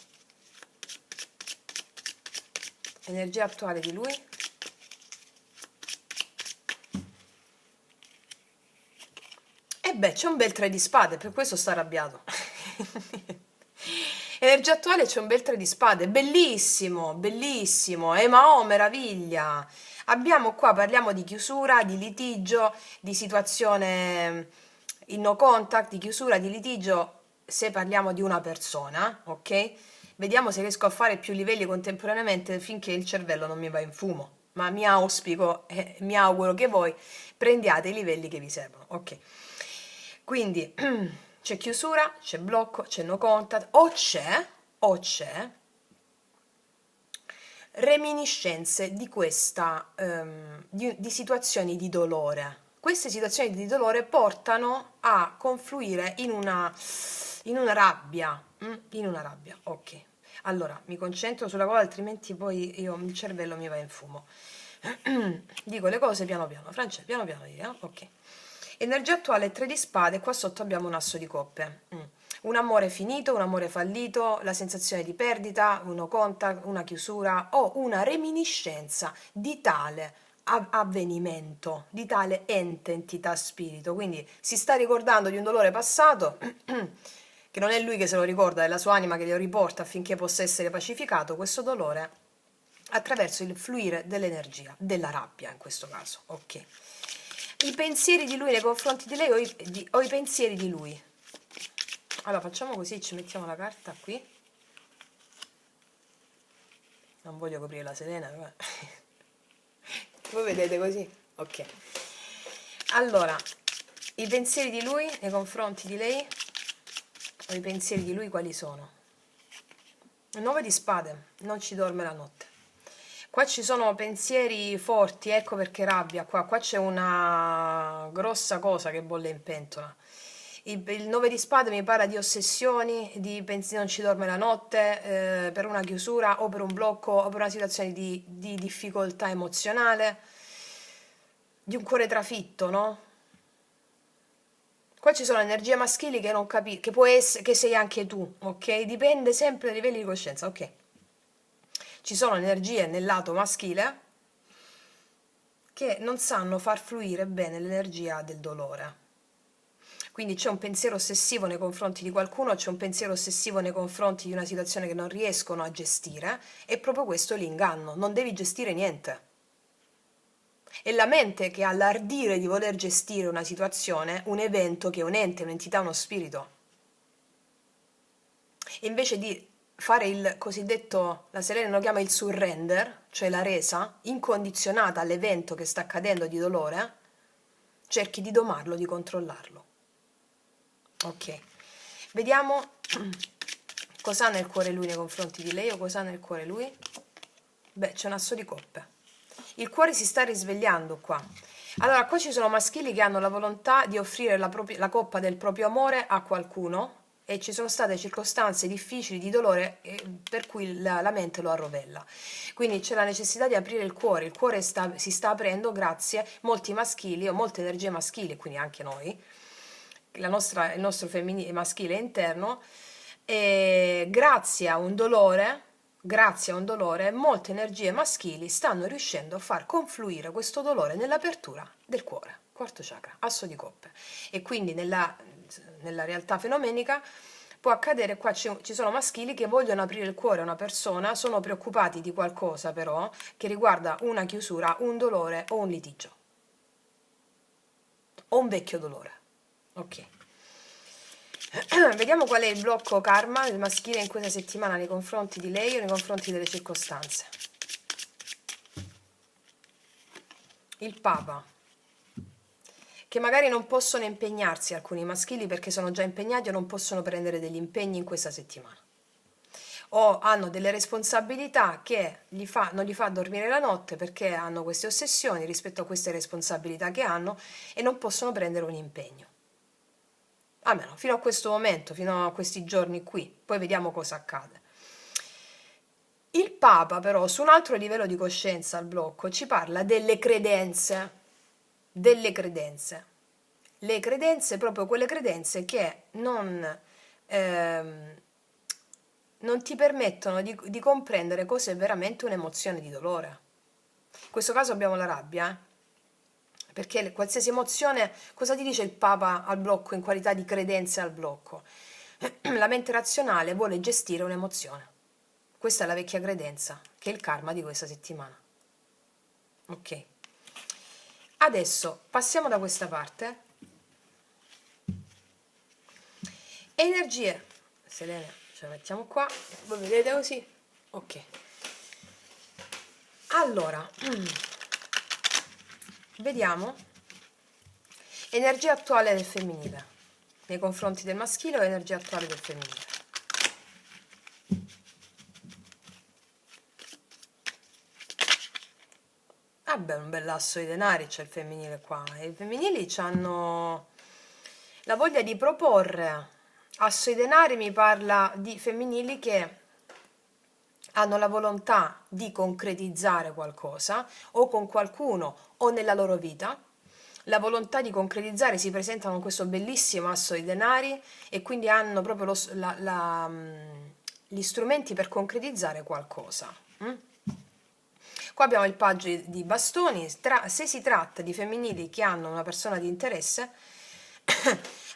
Energia attuale di lui. E beh, c'è un bel 3 di spade, per questo sta arrabbiato. Energia attuale c'è un bel 3 di spade, bellissimo, bellissimo, ma oh meraviglia. Abbiamo qua, parliamo di chiusura, di litigio, di situazione in no contact, di chiusura, di litigio, se parliamo di una persona, ok? Vediamo se riesco a fare più livelli contemporaneamente finché il cervello non mi va in fumo. Ma mi auspico e mi auguro che voi prendiate i livelli che vi servono, ok? Quindi c'è chiusura, c'è blocco, c'è no contact o c'è reminiscenze di questa di situazioni di dolore. Queste situazioni di dolore portano a confluire in una rabbia, in una rabbia. Ok. Allora, mi concentro sulla cosa, altrimenti poi il cervello mi va in fumo. Dico le cose piano piano, Francesco, piano piano dire, ok. Energia attuale 3 di spade, qua sotto abbiamo un asso di coppe. Un amore finito, un amore fallito, la sensazione di perdita, uno contact, una chiusura o una reminiscenza di tale avvenimento, di tale ente, entità, spirito. Quindi si sta ricordando di un dolore passato che non è lui che se lo ricorda, è la sua anima che lo riporta affinché possa essere pacificato questo dolore attraverso il fluire dell'energia, della rabbia in questo caso. Ok. I pensieri di lui nei confronti di lei o i pensieri di lui. Allora facciamo così, ci mettiamo la carta qui. Non voglio coprire la Selena, ma... Voi vedete così? Ok. Allora, i pensieri di lui nei confronti di lei o i pensieri di lui quali sono? 9 di spade, non ci dorme la notte. Qua ci sono pensieri forti, ecco perché rabbia qua c'è una grossa cosa che bolle in pentola. il 9 di spade mi parla di ossessioni, di non ci dorme la notte, per una chiusura o per un blocco o per una situazione di difficoltà emozionale, di un cuore trafitto, no? Qua ci sono energie maschili che non capisci, che può essere, che sei anche tu, ok? Dipende sempre dai livelli di coscienza, ok? Ci sono energie nel lato maschile che non sanno far fluire bene l'energia del dolore. Quindi c'è un pensiero ossessivo nei confronti di qualcuno, c'è un pensiero ossessivo nei confronti di una situazione che non riescono a gestire, e proprio questo è l'inganno, non devi gestire niente. È la mente che ha l'ardire di voler gestire una situazione, un evento che è un ente, un'entità, uno spirito. E invece di fare il cosiddetto, la Selene lo chiama il surrender, cioè la resa incondizionata all'evento che sta accadendo di dolore, cerchi di domarlo, di controllarlo. Ok, vediamo cosa ha nel cuore lui nei confronti di lei, o cosa ha nel cuore lui. Beh, c'è un asso di coppe. Il cuore si sta risvegliando qua. Allora, qua ci sono maschili che hanno la volontà di offrire la coppa del proprio amore a qualcuno, e ci sono state circostanze difficili di dolore, per cui la mente lo arrovella. Quindi c'è la necessità di aprire il cuore si sta aprendo grazie a molti maschili o molte energie maschili, quindi anche noi, il nostro femminile maschile interno, e grazie a un dolore, molte energie maschili stanno riuscendo a far confluire questo dolore nell'apertura del cuore, quarto chakra, asso di coppe. E quindi nella realtà fenomenica può accadere, qua ci sono maschili che vogliono aprire il cuore a una persona, sono preoccupati di qualcosa però che riguarda una chiusura, un dolore o un litigio o un vecchio dolore. Ok. Vediamo qual è il blocco karma del maschile in questa settimana nei confronti di lei o nei confronti delle circostanze. Il Papa, che magari non possono impegnarsi alcuni maschili perché sono già impegnati o non possono prendere degli impegni in questa settimana, o hanno delle responsabilità che non gli fa dormire la notte perché hanno queste ossessioni rispetto a queste responsabilità che hanno e non possono prendere un impegno. Almeno fino a questo momento, fino a questi giorni qui, poi vediamo cosa accade. Il Papa però, su un altro livello di coscienza al blocco, ci parla delle credenze, le credenze, proprio quelle credenze che ehm, non ti permettono di comprendere cos'è veramente un'emozione di dolore. In questo caso abbiamo la rabbia, perché qualsiasi emozione, cosa ti dice il Papa al blocco in qualità di credenze al blocco? La mente razionale vuole gestire un'emozione. Questa è la vecchia credenza, che è il karma di questa settimana. Ok. Adesso passiamo da questa parte. Energie. Selene, ce la mettiamo qua. Voi vedete così? Ok. Allora, vediamo energia attuale del femminile nei confronti del maschile o energia attuale del femminile. Ah beh, un bell'asso di denari c'è il femminile qua. E i femminili hanno la voglia di proporre. Asso di denari mi parla di femminili che hanno la volontà di concretizzare qualcosa o con qualcuno o nella loro vita. La volontà di concretizzare, si presentano con questo bellissimo asso di denari e quindi hanno proprio gli strumenti per concretizzare qualcosa. Qua abbiamo il paggio di bastoni. Se si tratta di femminili che hanno una persona di interesse,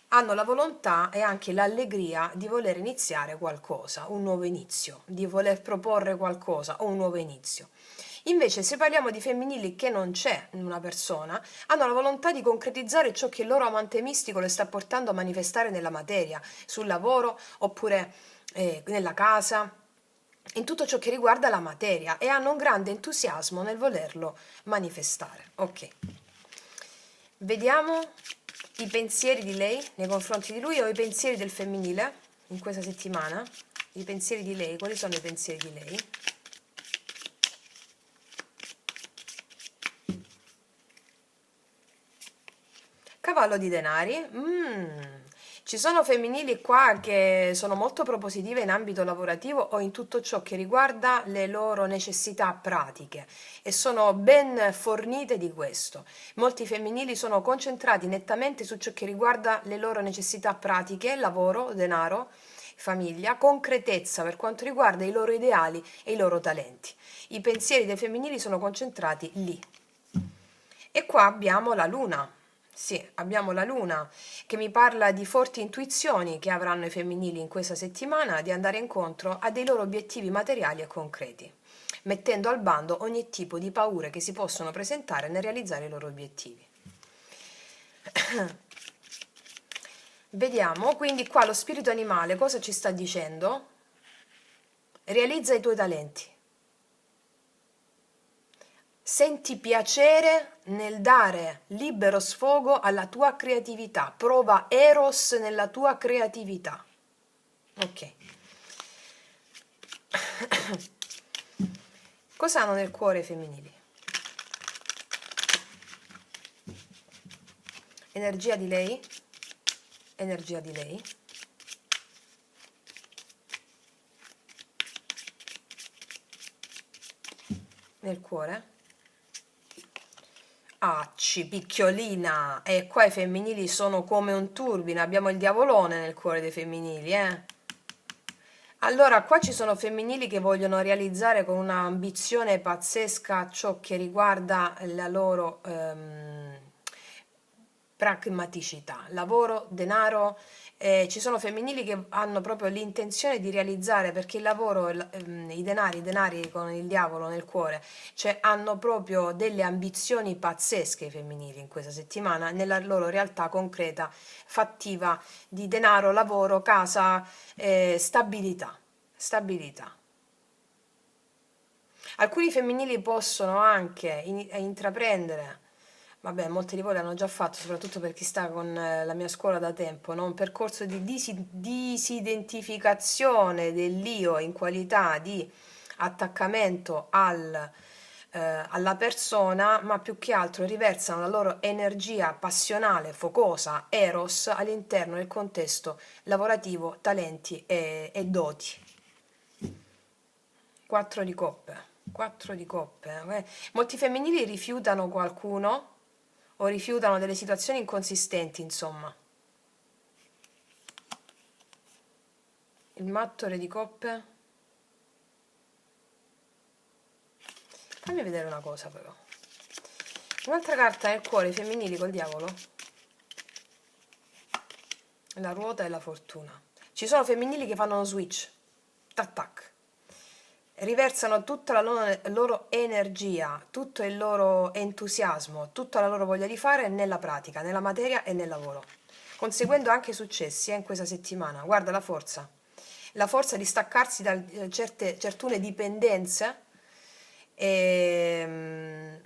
hanno la volontà e anche l'allegria di voler iniziare qualcosa, un nuovo inizio, di voler proporre qualcosa o un nuovo inizio. Invece, se parliamo di femminili che non c'è una persona, hanno la volontà di concretizzare ciò che il loro amante mistico le sta portando a manifestare nella materia, sul lavoro oppure nella casa, in tutto ciò che riguarda la materia, e hanno un grande entusiasmo nel volerlo manifestare. Ok. Vediamo i pensieri di lei nei confronti di lui o i pensieri del femminile in questa settimana. I pensieri di lei, quali sono i pensieri di lei? Cavallo di denari. Ci sono femminili qua che sono molto propositive in ambito lavorativo o in tutto ciò che riguarda le loro necessità pratiche e sono ben fornite di questo. Molti femminili sono concentrati nettamente su ciò che riguarda le loro necessità pratiche, lavoro, denaro, famiglia, concretezza per quanto riguarda i loro ideali e i loro talenti. I pensieri dei femminili sono concentrati lì. E qua abbiamo la luna. Sì, abbiamo la luna che mi parla di forti intuizioni che avranno i femminili in questa settimana di andare incontro a dei loro obiettivi materiali e concreti, mettendo al bando ogni tipo di paure che si possono presentare nel realizzare i loro obiettivi. Vediamo quindi qua lo spirito animale cosa ci sta dicendo? Realizza i tuoi talenti. Senti piacere nel dare libero sfogo alla tua creatività, prova eros nella tua creatività. Ok. Cosa hanno nel cuore i femminili? Energia di lei, energia di lei. Nel cuore. Acci, picchiolina, e qua i femminili sono come un turbine, abbiamo il diavolone nel cuore dei femminili, eh? Allora, qua ci sono femminili che vogliono realizzare con un'ambizione pazzesca ciò che riguarda la loro pragmaticità, lavoro, denaro. Ci sono femminili che hanno proprio l'intenzione di realizzare, perché il lavoro, i denari con il diavolo nel cuore, cioè hanno proprio delle ambizioni pazzesche i femminili in questa settimana, nella loro realtà concreta, fattiva di denaro, lavoro, casa, stabilità. Stabilità. Alcuni femminili possono anche intraprendere, vabbè, molti di voi l'hanno già fatto, soprattutto per chi sta con la mia scuola da tempo, no? Un percorso di disidentificazione dell'io in qualità di attaccamento alla persona, ma più che altro riversano la loro energia passionale, focosa, eros, all'interno del contesto lavorativo, talenti e doti. 4 di coppe. 4 di coppe. Molti femminili rifiutano qualcuno o rifiutano delle situazioni inconsistenti, insomma. Il matto, re di coppe. Fammi vedere una cosa però. Un'altra carta nel cuore, i femminili col diavolo. La ruota e la fortuna. Ci sono femminili che fanno uno switch. Tac tac. Riversano tutta la loro energia, tutto il loro entusiasmo, tutta la loro voglia di fare nella pratica, nella materia e nel lavoro, conseguendo anche successi in questa settimana. Guarda la forza di staccarsi da certune dipendenze e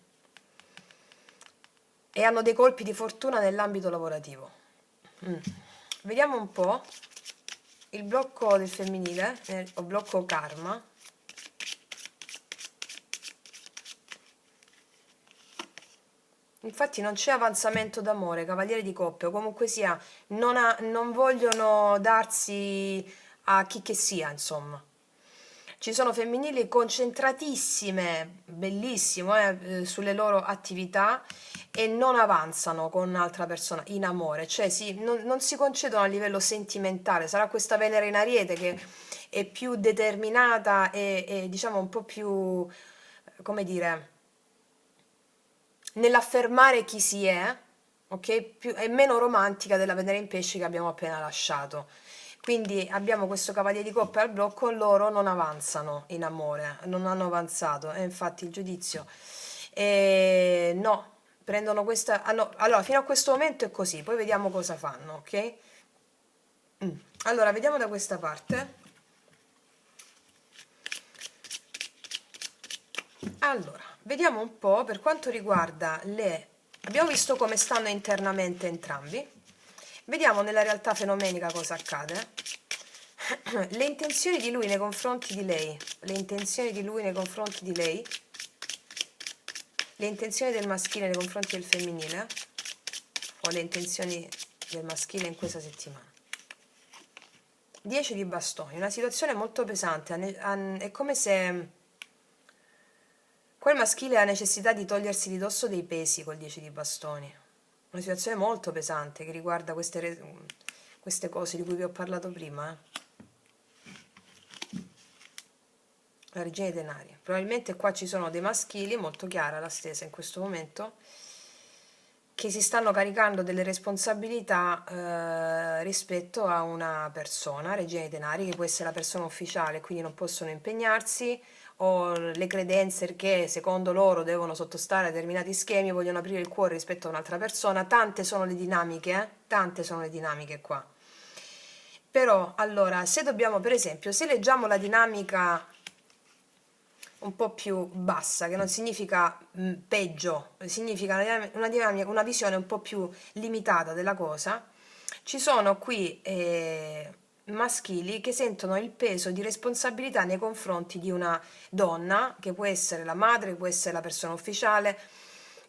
hanno dei colpi di fortuna nell'ambito lavorativo. Vediamo un po' il blocco del femminile, o blocco karma. Infatti non c'è avanzamento d'amore, cavaliere di coppe, o comunque sia, non vogliono darsi a chi che sia, insomma. Ci sono femminili concentratissime, bellissimo, sulle loro attività e non avanzano con un'altra persona in amore, cioè non si concedono a livello sentimentale. Sarà questa Venere in Ariete che è più determinata e diciamo un po' più, come dire, nell'affermare chi si è, ok? È meno romantica della Venere in Pesci che abbiamo appena lasciato. Quindi abbiamo questo cavaliere di coppe al blocco, loro non avanzano in amore, non hanno avanzato, e infatti il giudizio no, prendono questa, allora fino a questo momento è così, poi vediamo cosa fanno, ok? Allora, vediamo da questa parte. Allora, vediamo un po' per quanto riguarda abbiamo visto come stanno internamente entrambi. Vediamo nella realtà fenomenica cosa accade. Le intenzioni di lui nei confronti di lei, le intenzioni di lui nei confronti di lei, le intenzioni del maschile nei confronti del femminile, o le intenzioni del maschile in questa settimana. 10 di bastoni, una situazione molto pesante, è come se quel maschile ha necessità di togliersi di dosso dei pesi col 10 di bastoni. Una situazione molto pesante che riguarda queste cose di cui vi ho parlato prima. La regina dei denari. Probabilmente qua ci sono dei maschili, molto chiara la stesa in questo momento, che si stanno caricando delle responsabilità rispetto a una persona, regina dei denari, che può essere la persona ufficiale, quindi non possono impegnarsi, o le credenze che secondo loro devono sottostare a determinati schemi, vogliono aprire il cuore rispetto a un'altra persona. Tante sono le dinamiche, tante sono le dinamiche qua. Però, allora, se dobbiamo, per esempio, se leggiamo la dinamica un po' più bassa, che non significa peggio, significa una visione un po' più limitata della cosa, ci sono qui maschili che sentono il peso di responsabilità nei confronti di una donna, che può essere la madre, che può essere la persona ufficiale,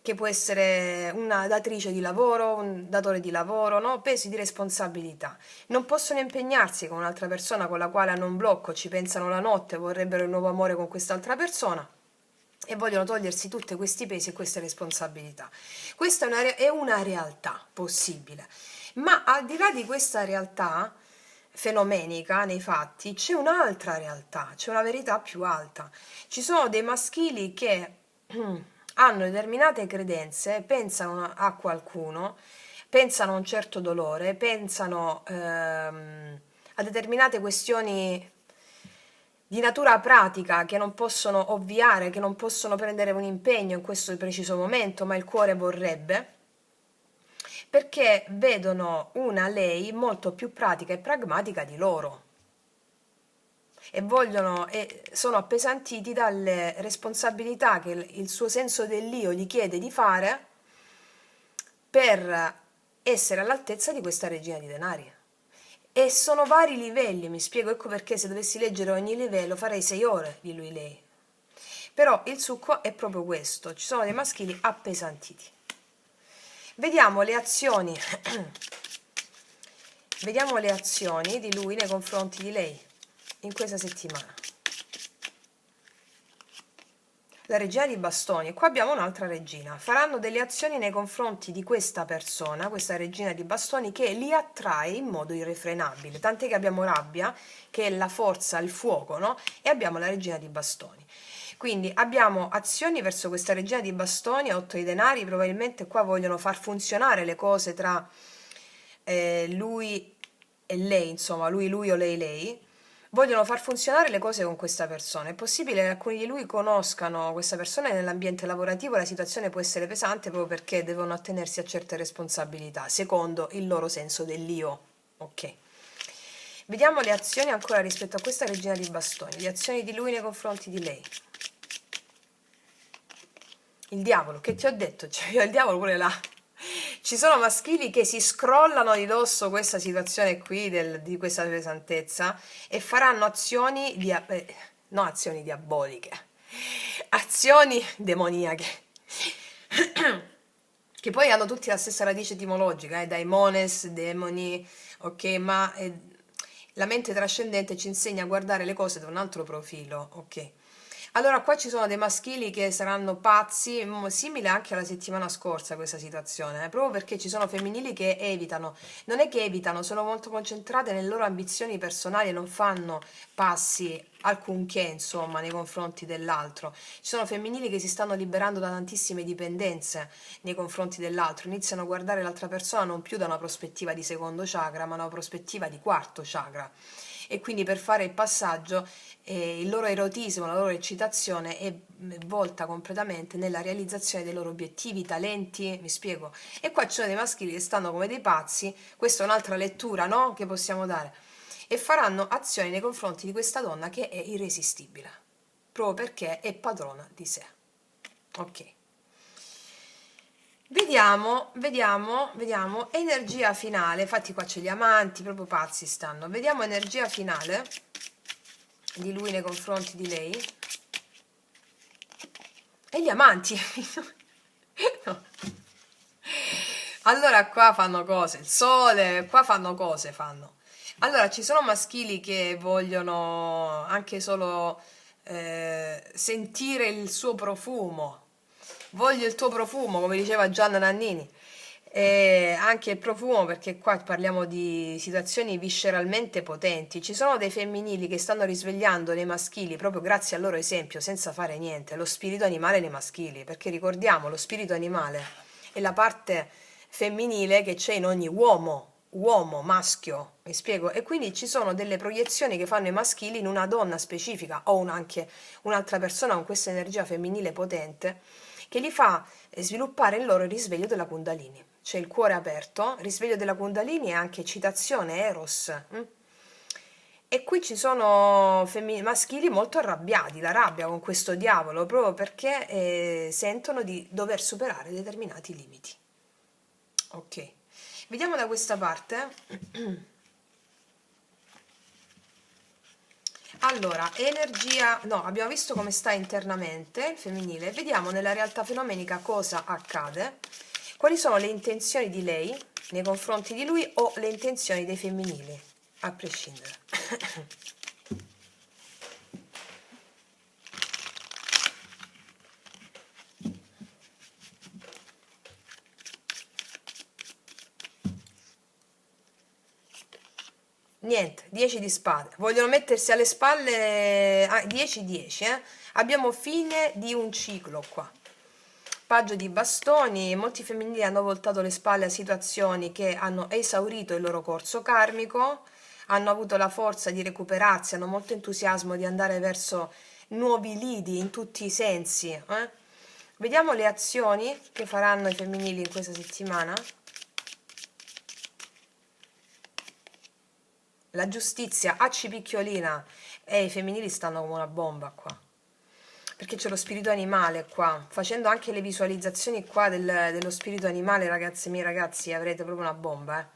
che può essere una datrice di lavoro, un datore di lavoro, no? Pesi di responsabilità. Non possono impegnarsi con un'altra persona con la quale hanno un blocco, ci pensano la notte, vorrebbero il nuovo amore con quest'altra persona e vogliono togliersi tutti questi pesi e queste responsabilità. Questa è una realtà possibile, ma al di là di questa realtà fenomenica nei fatti c'è un'altra realtà, c'è una verità più alta. Ci sono dei maschili che hanno determinate credenze, pensano a qualcuno, pensano a un certo dolore, pensano a determinate questioni di natura pratica che non possono ovviare, che non possono prendere un impegno in questo preciso momento, ma il cuore vorrebbe, perché vedono una lei molto più pratica e pragmatica di loro e vogliono e sono appesantiti dalle responsabilità che il suo senso dell'io gli chiede di fare per essere all'altezza di questa regina di denari. E sono vari livelli, mi spiego, ecco perché se dovessi leggere ogni livello farei 6 ore di lui lei. Però il succo è proprio questo, ci sono dei maschili appesantiti. Vediamo le azioni, vediamo le azioni di lui nei confronti di lei in questa settimana. La regina di bastoni, e qua abbiamo un'altra regina, faranno delle azioni nei confronti di questa persona, questa regina di bastoni, che li attrae in modo irrefrenabile, tant'è che abbiamo rabbia, che è la forza, il fuoco, no? E abbiamo la regina di bastoni. Quindi abbiamo azioni verso questa regina di bastoni, 8 di denari, probabilmente qua vogliono far funzionare le cose tra lui e lei, insomma, lui o lei, vogliono far funzionare le cose con questa persona. È possibile che alcuni di lui conoscano questa persona e nell'ambiente lavorativo la situazione può essere pesante proprio perché devono attenersi a certe responsabilità, secondo il loro senso dell'io. Ok. Vediamo le azioni ancora rispetto a questa regina di bastoni, le azioni di lui nei confronti di lei. Il diavolo, che ti ho detto? Cioè, il diavolo pure là. Ci sono maschili che si scrollano di dosso questa situazione qui di questa pesantezza e faranno azioni no azioni diaboliche, azioni demoniache, che poi hanno tutti la stessa radice etimologica, daimones, demoni, ok, ma la mente trascendente ci insegna a guardare le cose da un altro profilo, ok. Allora, qua ci sono dei maschili che saranno pazzi, simile anche alla settimana scorsa questa situazione, proprio perché ci sono femminili che evitano, non è che evitano, sono molto concentrate nelle loro ambizioni personali e non fanno passi alcunché, insomma, nei confronti dell'altro. Ci sono femminili che si stanno liberando da tantissime dipendenze nei confronti dell'altro, iniziano a guardare l'altra persona non più da una prospettiva di secondo chakra, ma da una prospettiva di quarto chakra. E quindi per fare il passaggio il loro erotismo, la loro eccitazione è volta completamente nella realizzazione dei loro obiettivi, talenti, mi spiego. E qua ci sono dei maschili che stanno come dei pazzi, questa è un'altra lettura, no? Che possiamo dare, e faranno azioni nei confronti di questa donna che è irresistibile, proprio perché è padrona di sé. Ok. Vediamo, energia finale, infatti qua c'è gli amanti, proprio pazzi stanno, vediamo energia finale di lui nei confronti di lei, e gli amanti, no. Allora qua fanno cose, il sole, qua fanno cose, fanno. Allora, ci sono maschili che vogliono anche solo sentire il suo profumo. Voglio il tuo profumo, come diceva Gianna Nannini. E anche il profumo, perché qua parliamo di situazioni visceralmente potenti. Ci sono dei femminili che stanno risvegliando nei maschili, proprio grazie al loro esempio, senza fare niente, lo spirito animale nei maschili. Perché ricordiamo, lo spirito animale è la parte femminile che c'è in ogni uomo, maschio, mi spiego? E quindi ci sono delle proiezioni che fanno i maschili in una donna specifica o anche un'altra persona con questa energia femminile potente che li fa sviluppare in loro il risveglio della Kundalini. C'è il cuore aperto, risveglio della Kundalini e anche eccitazione, Eros. E qui ci sono maschili molto arrabbiati, la rabbia con questo diavolo, proprio perché sentono di dover superare determinati limiti. Ok, vediamo da questa parte. Allora, energia, no, abbiamo visto come sta internamente il femminile, vediamo nella realtà fenomenica cosa accade, quali sono le intenzioni di lei nei confronti di lui o le intenzioni dei femminili, a prescindere. Niente, 10 di spade. Vogliono mettersi alle spalle 10-10, eh? Abbiamo fine di un ciclo qua. Paggio di bastoni, molti femminili hanno voltato le spalle a situazioni che hanno esaurito il loro corso karmico, hanno avuto la forza di recuperarsi, hanno molto entusiasmo di andare verso nuovi lidi in tutti i sensi. Vediamo le azioni che faranno i femminili in questa settimana. La giustizia a cipicchiolina e i femminili stanno come una bomba qua. Perché c'è lo spirito animale qua. Facendo anche le visualizzazioni qua dello spirito animale, ragazzi miei ragazzi, avrete proprio una bomba,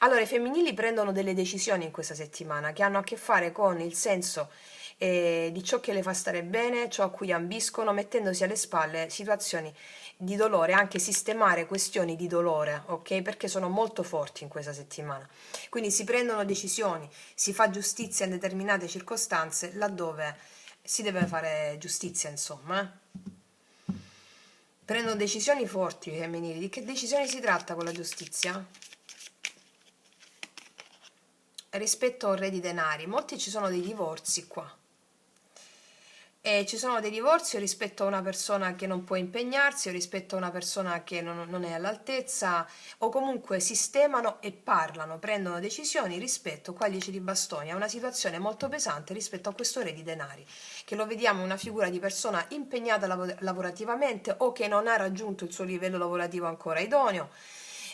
Allora, i femminili prendono delle decisioni in questa settimana che hanno a che fare con il senso di ciò che le fa stare bene, ciò a cui ambiscono, mettendosi alle spalle situazioni di dolore, anche sistemare questioni di dolore, ok? Perché sono molto forti in questa settimana. Quindi si prendono decisioni, si fa giustizia in determinate circostanze laddove si deve fare giustizia, insomma. Prendono decisioni forti i femminili. Di che decisioni si tratta con la giustizia? Rispetto al re di denari, molti ci sono dei divorzi qua. E ci sono dei divorzi rispetto a una persona che non può impegnarsi o rispetto a una persona che non è all'altezza o comunque sistemano e parlano, prendono decisioni rispetto, qua 10 di bastoni, a una situazione molto pesante rispetto a questo re di denari, che lo vediamo una figura di persona impegnata lavorativamente o che non ha raggiunto il suo livello lavorativo ancora idoneo,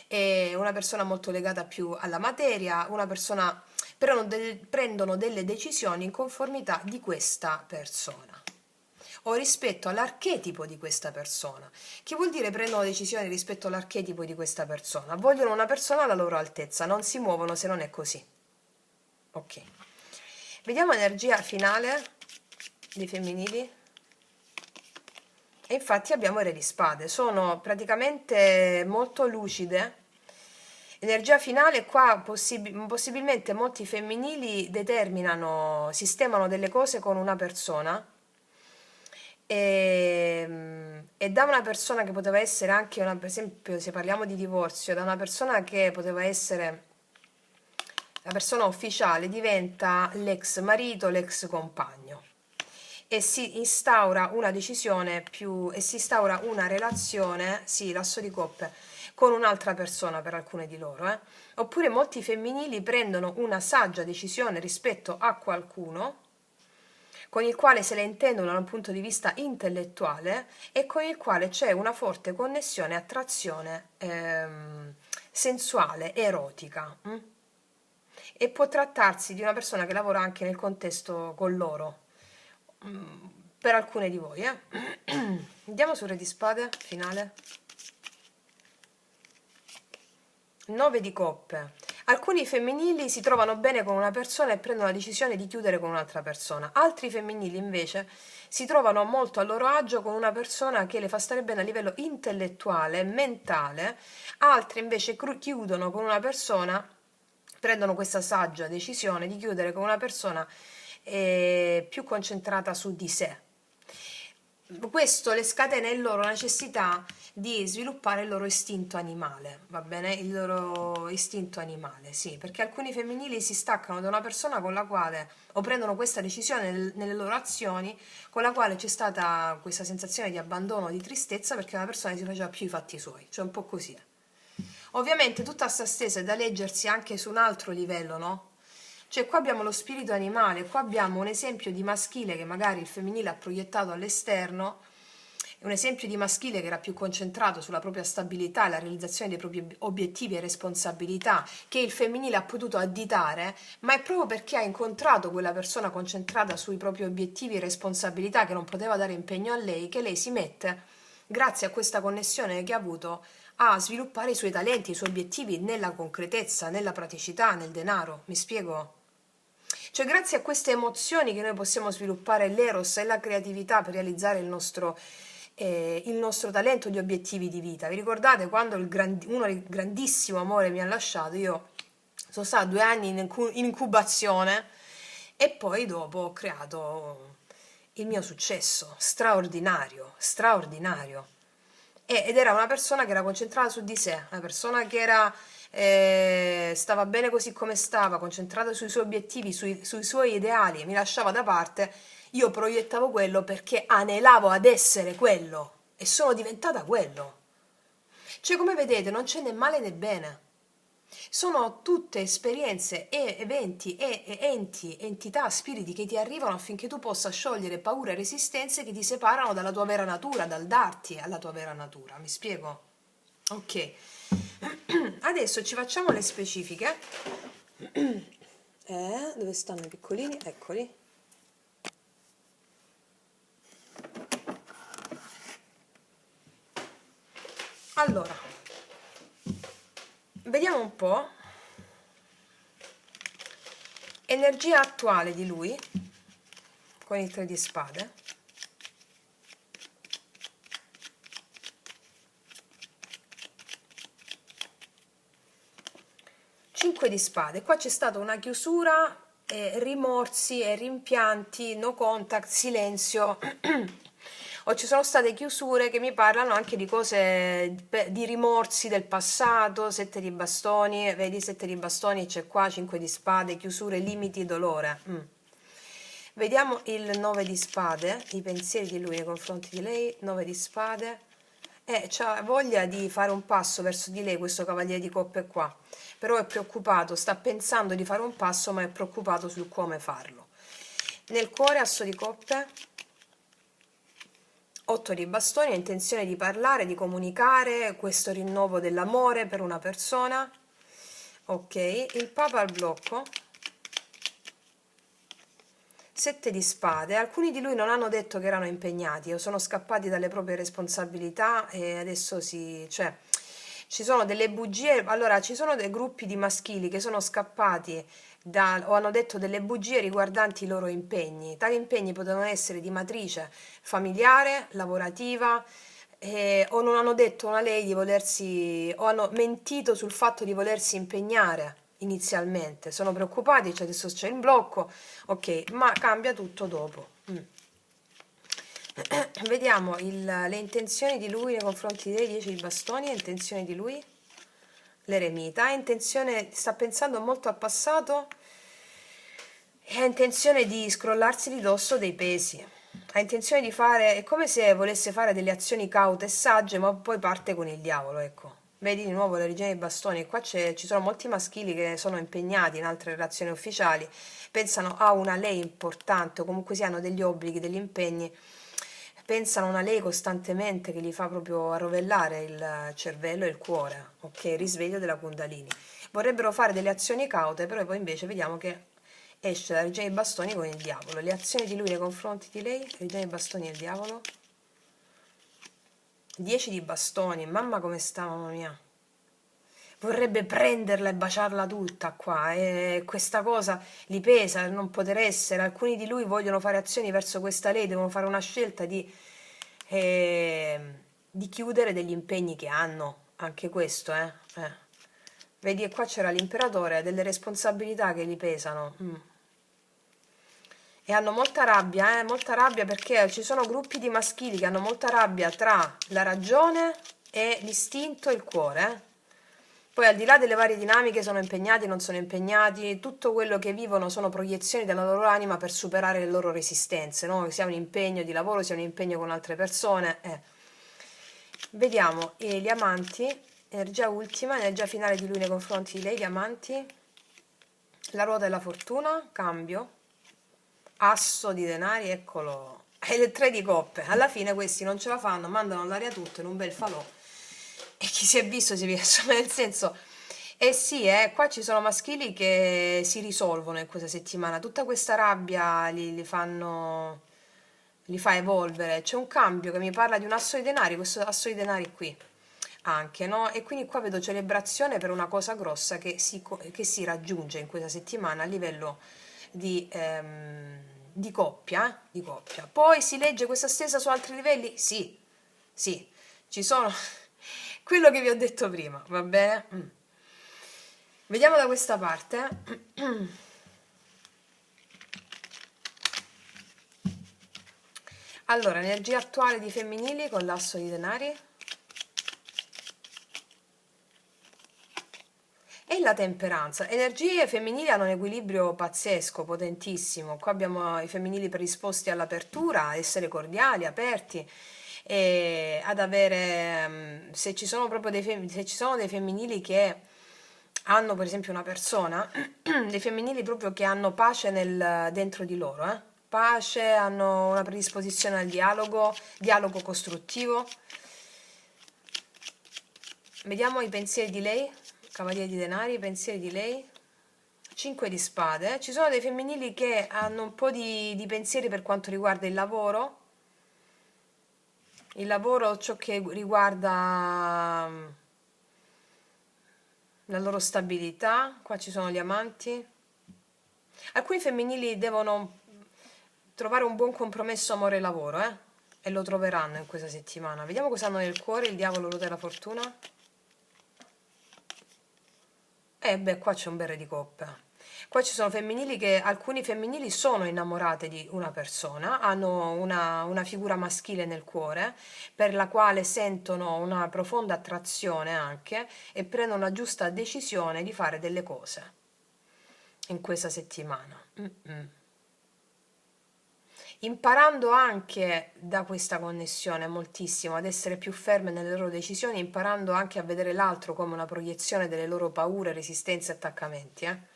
è una persona molto legata più alla materia, una persona però prendono delle decisioni in conformità di questa persona o rispetto all'archetipo di questa persona. Che vuol dire prendono decisioni rispetto all'archetipo di questa persona? Vogliono una persona alla loro altezza, non si muovono se non è così. Ok. Vediamo energia finale dei femminili. E infatti abbiamo il re di spade, sono praticamente molto lucide. Energia finale qua possibilmente molti femminili determinano, sistemano delle cose con una persona e da una persona che poteva essere anche una, per esempio se parliamo di divorzio, da una persona che poteva essere la persona ufficiale diventa l'ex marito, l'ex compagno e si instaura una decisione più e si instaura una relazione, sì, lasso di coppia, con un'altra persona per alcune di loro, Oppure molti femminili prendono una saggia decisione rispetto a qualcuno con il quale se le intendono da un punto di vista intellettuale e con il quale c'è una forte connessione, attrazione sensuale, erotica. E può trattarsi di una persona che lavora anche nel contesto con loro, per alcune di voi. Andiamo sul re di spade, finale. 9 di coppe. Alcuni femminili si trovano bene con una persona e prendono la decisione di chiudere con un'altra persona. Altri femminili invece si trovano molto a loro agio con una persona che le fa stare bene a livello intellettuale, mentale. Altri invece chiudono con una persona prendono questa saggia decisione di chiudere con una persona più concentrata su di sé. Questo le scatena in loro la necessità di sviluppare il loro istinto animale, va bene? Il loro istinto animale, sì, perché alcuni femminili si staccano da una persona con la quale, o prendono questa decisione nelle loro azioni, con la quale c'è stata questa sensazione di abbandono, di tristezza, perché una persona si faceva più i fatti suoi, cioè un po' così. Ovviamente tutta sta stesa è da leggersi anche su un altro livello, no? Cioè qua abbiamo lo spirito animale, qua abbiamo un esempio di maschile che magari il femminile ha proiettato all'esterno, un esempio di maschile che era più concentrato sulla propria stabilità e la realizzazione dei propri obiettivi e responsabilità, che il femminile ha potuto additare, ma è proprio perché ha incontrato quella persona concentrata sui propri obiettivi e responsabilità che non poteva dare impegno a lei, che lei si mette, grazie a questa connessione che ha avuto, a sviluppare i suoi talenti, i suoi obiettivi nella concretezza, nella praticità, nel denaro. Mi spiego? Cioè, grazie a queste emozioni che noi possiamo sviluppare l'eros e la creatività per realizzare il nostro talento, gli obiettivi di vita. Vi ricordate quando uno del grandissimo amore mi ha lasciato? Io sono stata 2 anni in incubazione e poi dopo ho creato il mio successo, straordinario, straordinario. Ed era una persona che era concentrata su di sé, una persona che stava bene così come stava, concentrata sui suoi obiettivi, sui suoi ideali, mi lasciava da parte, io proiettavo quello perché anelavo ad essere quello e sono diventata quello. Cioè, come vedete, non c'è né male né bene. Sono tutte esperienze e eventi e enti, entità, spiriti che ti arrivano affinché tu possa sciogliere paure e resistenze che ti separano dalla tua vera natura, dal darti alla tua vera natura. Mi spiego? Ok. Adesso ci facciamo le specifiche. Dove stanno i piccolini? Eccoli. Allora, vediamo un po'. Energia attuale di lui con il 3 di spade. Cinque di spade. Qua c'è stata una chiusura, rimorsi e rimpianti, no contact, silenzio. O ci sono state chiusure che mi parlano anche di cose, di rimorsi del passato, 7 di bastoni, vedi 7 di bastoni, c'è qua 5 di spade, chiusure, limiti, dolore. Vediamo il 9 di spade, i pensieri di lui nei confronti di lei, 9 di spade. C'ha voglia di fare un passo verso di lei questo cavaliere di coppe qua, però è preoccupato, sta pensando di fare un passo ma è preoccupato sul come farlo. Nel cuore asso di coppe, 8 di bastoni, ha intenzione di parlare, di comunicare questo rinnovo dell'amore per una persona. Ok, il papa al blocco, 7 di spade. Alcuni di lui non hanno detto che erano impegnati o sono scappati dalle proprie responsabilità e adesso cioè, ci sono delle bugie. Allora, ci sono dei gruppi di maschili che sono scappati o hanno detto delle bugie riguardanti i loro impegni. Tali impegni potevano essere di matrice familiare, lavorativa, o non hanno detto a lei di volersi, o hanno mentito sul fatto di volersi impegnare inizialmente. Sono preoccupati, cioè adesso c'è il blocco, ok, ma cambia tutto dopo. Vediamo le intenzioni di lui nei confronti dei 10 di bastoni, le intenzioni di lui, l'eremita, sta pensando molto al passato e ha intenzione di scrollarsi di dosso dei pesi. Ha intenzione di fare, è come se volesse fare delle azioni caute e sagge, ma poi parte con il diavolo, ecco. Vedi di nuovo la regina dei bastoni, qua ci sono molti maschili che sono impegnati in altre relazioni ufficiali, pensano a una lei importante o comunque si hanno degli obblighi, degli impegni, pensano a una lei costantemente che gli fa proprio arrovellare il cervello e il cuore, ok? Risveglio della Kundalini. Vorrebbero fare delle azioni caute, però poi invece vediamo che esce la regina dei bastoni con il diavolo. Le azioni di lui nei confronti di lei, regina dei bastoni e il diavolo. 10 di bastoni, mamma come sta, mamma mia. Vorrebbe prenderla e baciarla tutta qua e questa cosa gli pesa, non poter essere. Alcuni di lui vogliono fare azioni verso questa lei, devono fare una scelta di chiudere degli impegni che hanno, anche questo, Vedi che qua c'era l'imperatore, delle responsabilità che gli pesano. E hanno molta rabbia perché ci sono gruppi di maschili che hanno molta rabbia tra la ragione e l'istinto e il cuore. Poi al di là delle varie dinamiche sono impegnati, non sono impegnati, tutto quello che vivono sono proiezioni della loro anima per superare le loro resistenze, no? Sia un impegno di lavoro, sia un impegno con altre persone. Vediamo gli amanti, energia ultima, energia finale di lui nei confronti di lei, gli amanti, la ruota della fortuna, cambio, asso di denari, eccolo, e le 3 di coppe. Alla fine questi non ce la fanno, mandano all'aria tutto in un bel falò. E chi si è visto si è visto, nel senso, eh sì, qua ci sono maschili che si risolvono in questa settimana, tutta questa rabbia li fa evolvere, c'è un cambio che mi parla di un asso di denari, questo asso di denari qui, anche, no? E quindi qua vedo celebrazione per una cosa grossa che si raggiunge in questa settimana a livello di coppia, di coppia. Poi si legge questa stessa su altri livelli? Sì, sì, ci sono quello che vi ho detto prima, va bene? Vediamo da questa parte. Allora, energia attuale di femminili con l'asso di denari. E la temperanza. Energie femminili hanno un equilibrio pazzesco, potentissimo. Qua abbiamo i femminili predisposti all'apertura, a essere cordiali, aperti, e ad avere, se ci sono proprio se ci sono dei femminili che hanno per esempio una persona, dei femminili proprio che hanno pace dentro di loro, pace, hanno una predisposizione al dialogo costruttivo. Vediamo i pensieri di lei, cavaliere di denari, i pensieri di lei, 5 di spade. Ci sono dei femminili che hanno un po' di pensieri per quanto riguarda il lavoro, ciò che riguarda la loro stabilità. Qua ci sono gli amanti. Alcuni femminili devono trovare un buon compromesso amore e lavoro, e lo troveranno in questa settimana. Vediamo cosa hanno nel cuore il diavolo, ruota della fortuna. Beh, qua c'è un bel re di coppe. Qua ci sono femminili che, alcuni femminili sono innamorate di una persona, hanno una figura maschile nel cuore, per la quale sentono una profonda attrazione anche e prendono la giusta decisione di fare delle cose in questa settimana. Imparando anche da questa connessione moltissimo ad essere più ferme nelle loro decisioni, imparando anche a vedere l'altro come una proiezione delle loro paure, resistenze e attaccamenti.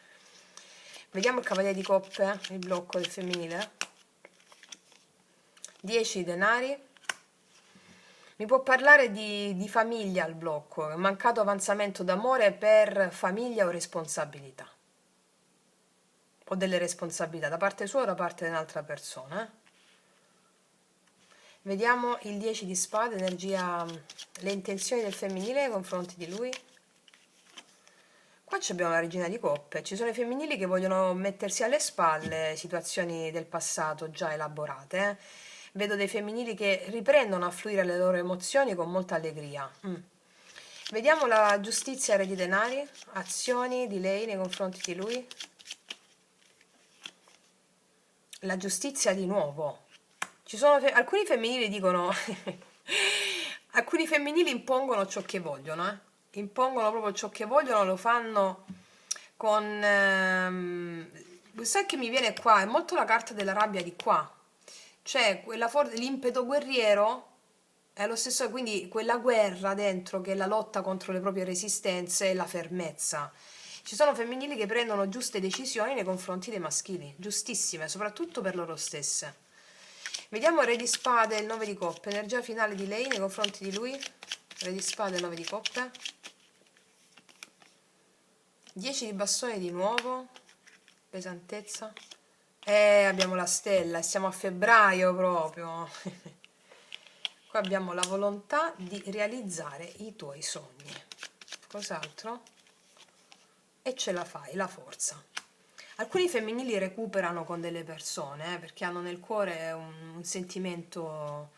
Vediamo il cavaliere di coppe, il blocco del femminile. 10 denari. Mi può parlare di famiglia al blocco, mancato avanzamento d'amore per famiglia o responsabilità. O delle responsabilità da parte sua o da parte di un'altra persona. Vediamo il 10 di spade, energia, le intenzioni del femminile nei confronti di lui. Qua abbiamo la regina di coppe, ci sono i femminili che vogliono mettersi alle spalle situazioni del passato già elaborate. Vedo dei femminili che riprendono a fluire le loro emozioni con molta allegria. Vediamo la giustizia, re di denari, azioni di lei nei confronti di lui. La giustizia di nuovo. Ci sono alcuni femminili dicono alcuni femminili impongono ciò che vogliono, impongono proprio ciò che vogliono, lo fanno con sai che mi viene qua, è molto la carta della rabbia di qua, cioè l'impeto guerriero è lo stesso, quindi quella guerra dentro che è la lotta contro le proprie resistenze e la fermezza. Ci sono femminili che prendono giuste decisioni nei confronti dei maschili, giustissime, soprattutto per loro stesse. Vediamo il re di spade e il 9 di coppe, energia finale di lei nei confronti di lui. Re di spade e 9 di coppe. 10 di bastone di nuovo, pesantezza. Abbiamo la stella e siamo a febbraio proprio. Qua abbiamo la volontà di realizzare i tuoi sogni. Cos'altro? E ce la fai, la forza. Alcuni femminili recuperano con delle persone perché hanno nel cuore un sentimento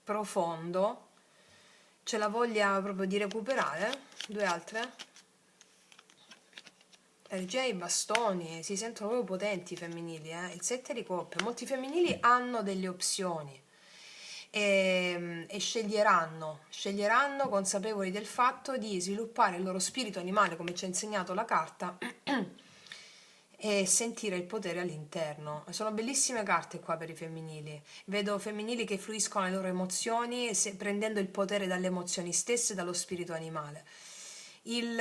profondo, c'è la voglia proprio di recuperare. Due altre. Regia i bastoni, si sentono proprio potenti i femminili, il 7 di coppia. Molti femminili hanno delle opzioni e sceglieranno consapevoli del fatto di sviluppare il loro spirito animale, come ci ha insegnato la carta, e sentire il potere all'interno. Sono bellissime carte qua per i femminili. Vedo femminili che fluiscono le loro emozioni, prendendo il potere dalle emozioni stesse e dallo spirito animale. Il...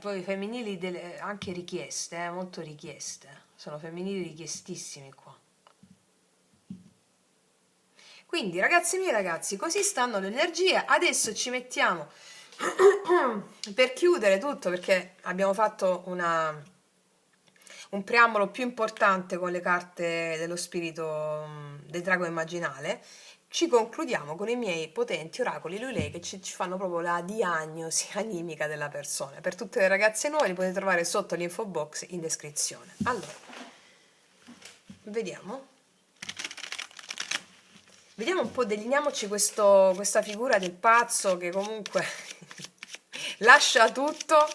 poi femminili anche richieste, molto richieste. Sono femminili richiestissimi qua. Quindi ragazzi miei ragazzi, così stanno le energie. Adesso ci mettiamo per chiudere tutto, perché abbiamo fatto un preambolo più importante con le carte dello spirito del drago immaginale. Ci concludiamo con i miei potenti oracoli Lulei, che ci fanno proprio la diagnosi animica della persona. Per tutte le ragazze nuove li potete trovare sotto l'info box in descrizione. Allora, vediamo un po', delineiamoci questa figura del pazzo che comunque lascio tutto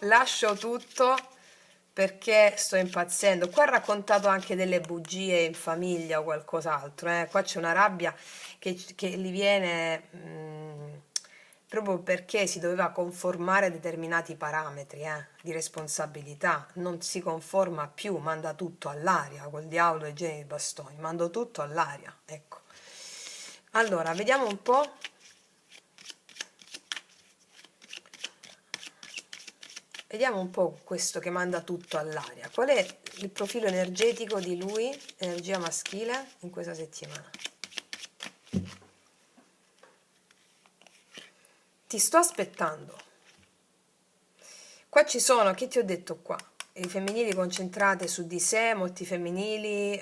perché sto impazzendo. Qua ha raccontato anche delle bugie in famiglia o qualcos'altro, Qua c'è una rabbia che gli viene proprio perché si doveva conformare a determinati parametri di responsabilità. Non si conforma più, manda tutto all'aria, col diavolo e i geni di bastoni, mando tutto all'aria, ecco. Allora, vediamo un po'. Vediamo un po' questo che manda tutto all'aria. Qual è il profilo energetico di lui, energia maschile, in questa settimana? Ti sto aspettando. Qua ci sono, che ti ho detto qua? I femminili concentrate su di sé, molti femminili,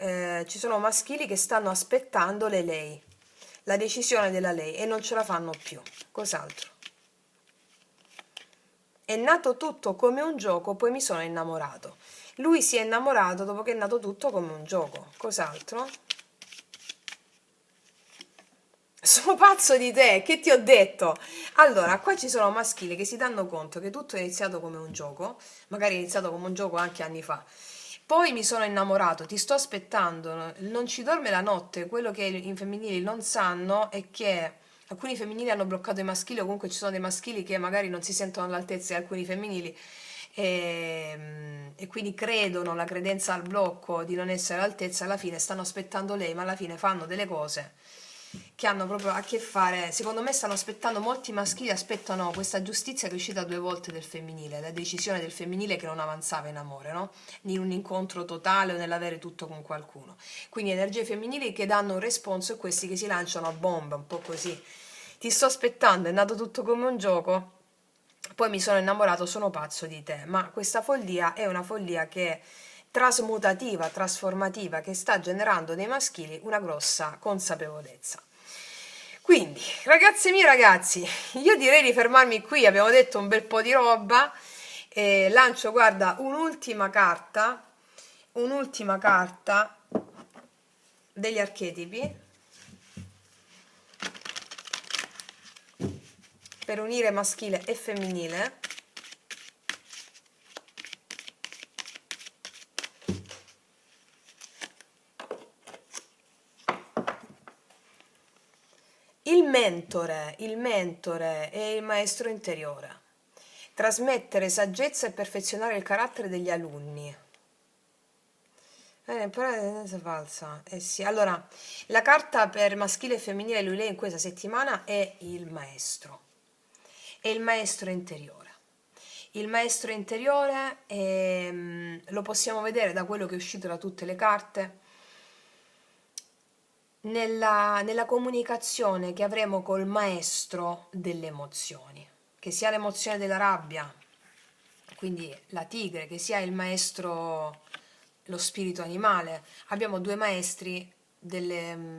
ci sono maschili che stanno aspettando lei, la decisione della lei, e non ce la fanno più. Cos'altro? È nato tutto come un gioco, poi mi sono innamorato. Lui si è innamorato dopo che è nato tutto come un gioco. Cos'altro? Sono pazzo di te, che ti ho detto? Allora, qua ci sono maschili che si danno conto che tutto è iniziato come un gioco, magari è iniziato come un gioco anche anni fa. Poi mi sono innamorato, ti sto aspettando, non ci dorme la notte. Quello che i femminili non sanno è che alcuni femminili hanno bloccato i maschili, o comunque ci sono dei maschili che magari non si sentono all'altezza di alcuni femminili e quindi credono la credenza al blocco di non essere all'altezza. Alla fine stanno aspettando lei, ma alla fine fanno delle cose che hanno proprio a che fare, secondo me stanno aspettando, molti maschili aspettano questa giustizia che è uscita 2 volte del femminile, la decisione del femminile che non avanzava in amore, no? In un incontro totale o nell'avere tutto con qualcuno. Quindi energie femminili che danno un responso e questi che si lanciano a bomba, un po' così. Ti sto aspettando, è nato tutto come un gioco, poi mi sono innamorato, sono pazzo di te. Ma questa follia è una follia che è trasmutativa, trasformativa, che sta generando nei maschili una grossa consapevolezza. Quindi, ragazze mie ragazzi, io direi di fermarmi qui, abbiamo detto un bel po' di roba. Lancio, guarda, un'ultima carta degli archetipi per unire maschile e femminile. Il mentore è il maestro interiore. Trasmettere saggezza e perfezionare il carattere degli alunni. Però è tendenza falsa. Eh sì, allora, la carta per maschile e femminile lui lei in questa settimana è il maestro. È il maestro interiore. Il maestro interiore lo possiamo vedere da quello che è uscito da tutte le carte. Nella comunicazione che avremo col maestro delle emozioni, che sia l'emozione della rabbia, quindi la tigre, che sia il maestro, lo spirito animale. Abbiamo 2 maestri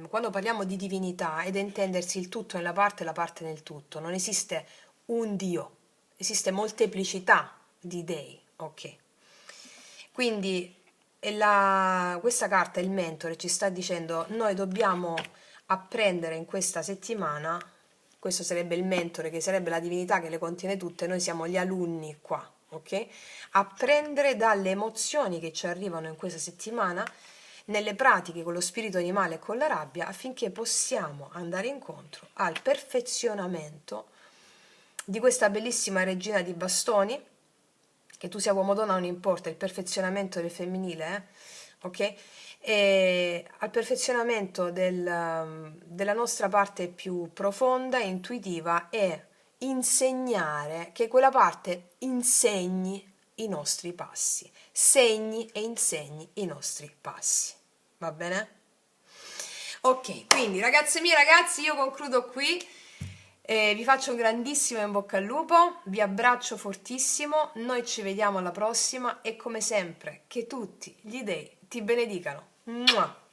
quando parliamo di divinità ed intendersi il tutto nella parte e la parte nel tutto. Non esiste un Dio, esiste molteplicità di dei, ok? Quindi questa carta, il mentore, ci sta dicendo: noi dobbiamo apprendere in questa settimana questo sarebbe il mentore, che sarebbe la divinità che le contiene tutte, noi siamo gli alunni qua, ok? Apprendere dalle emozioni che ci arrivano in questa settimana, nelle pratiche con lo spirito animale e con la rabbia, affinché possiamo andare incontro al perfezionamento di questa bellissima regina di bastoni, che tu sia uomo o donna non importa, il perfezionamento del femminile, ok? E al perfezionamento della nostra parte più profonda e intuitiva, e insegnare, che quella parte insegni i nostri passi, segni e insegni i nostri passi, va bene? Ok, quindi ragazze mie, ragazzi, io concludo qui. Vi faccio un grandissimo in bocca al lupo, vi abbraccio fortissimo, noi ci vediamo alla prossima e come sempre che tutti gli dei ti benedicano. Mua!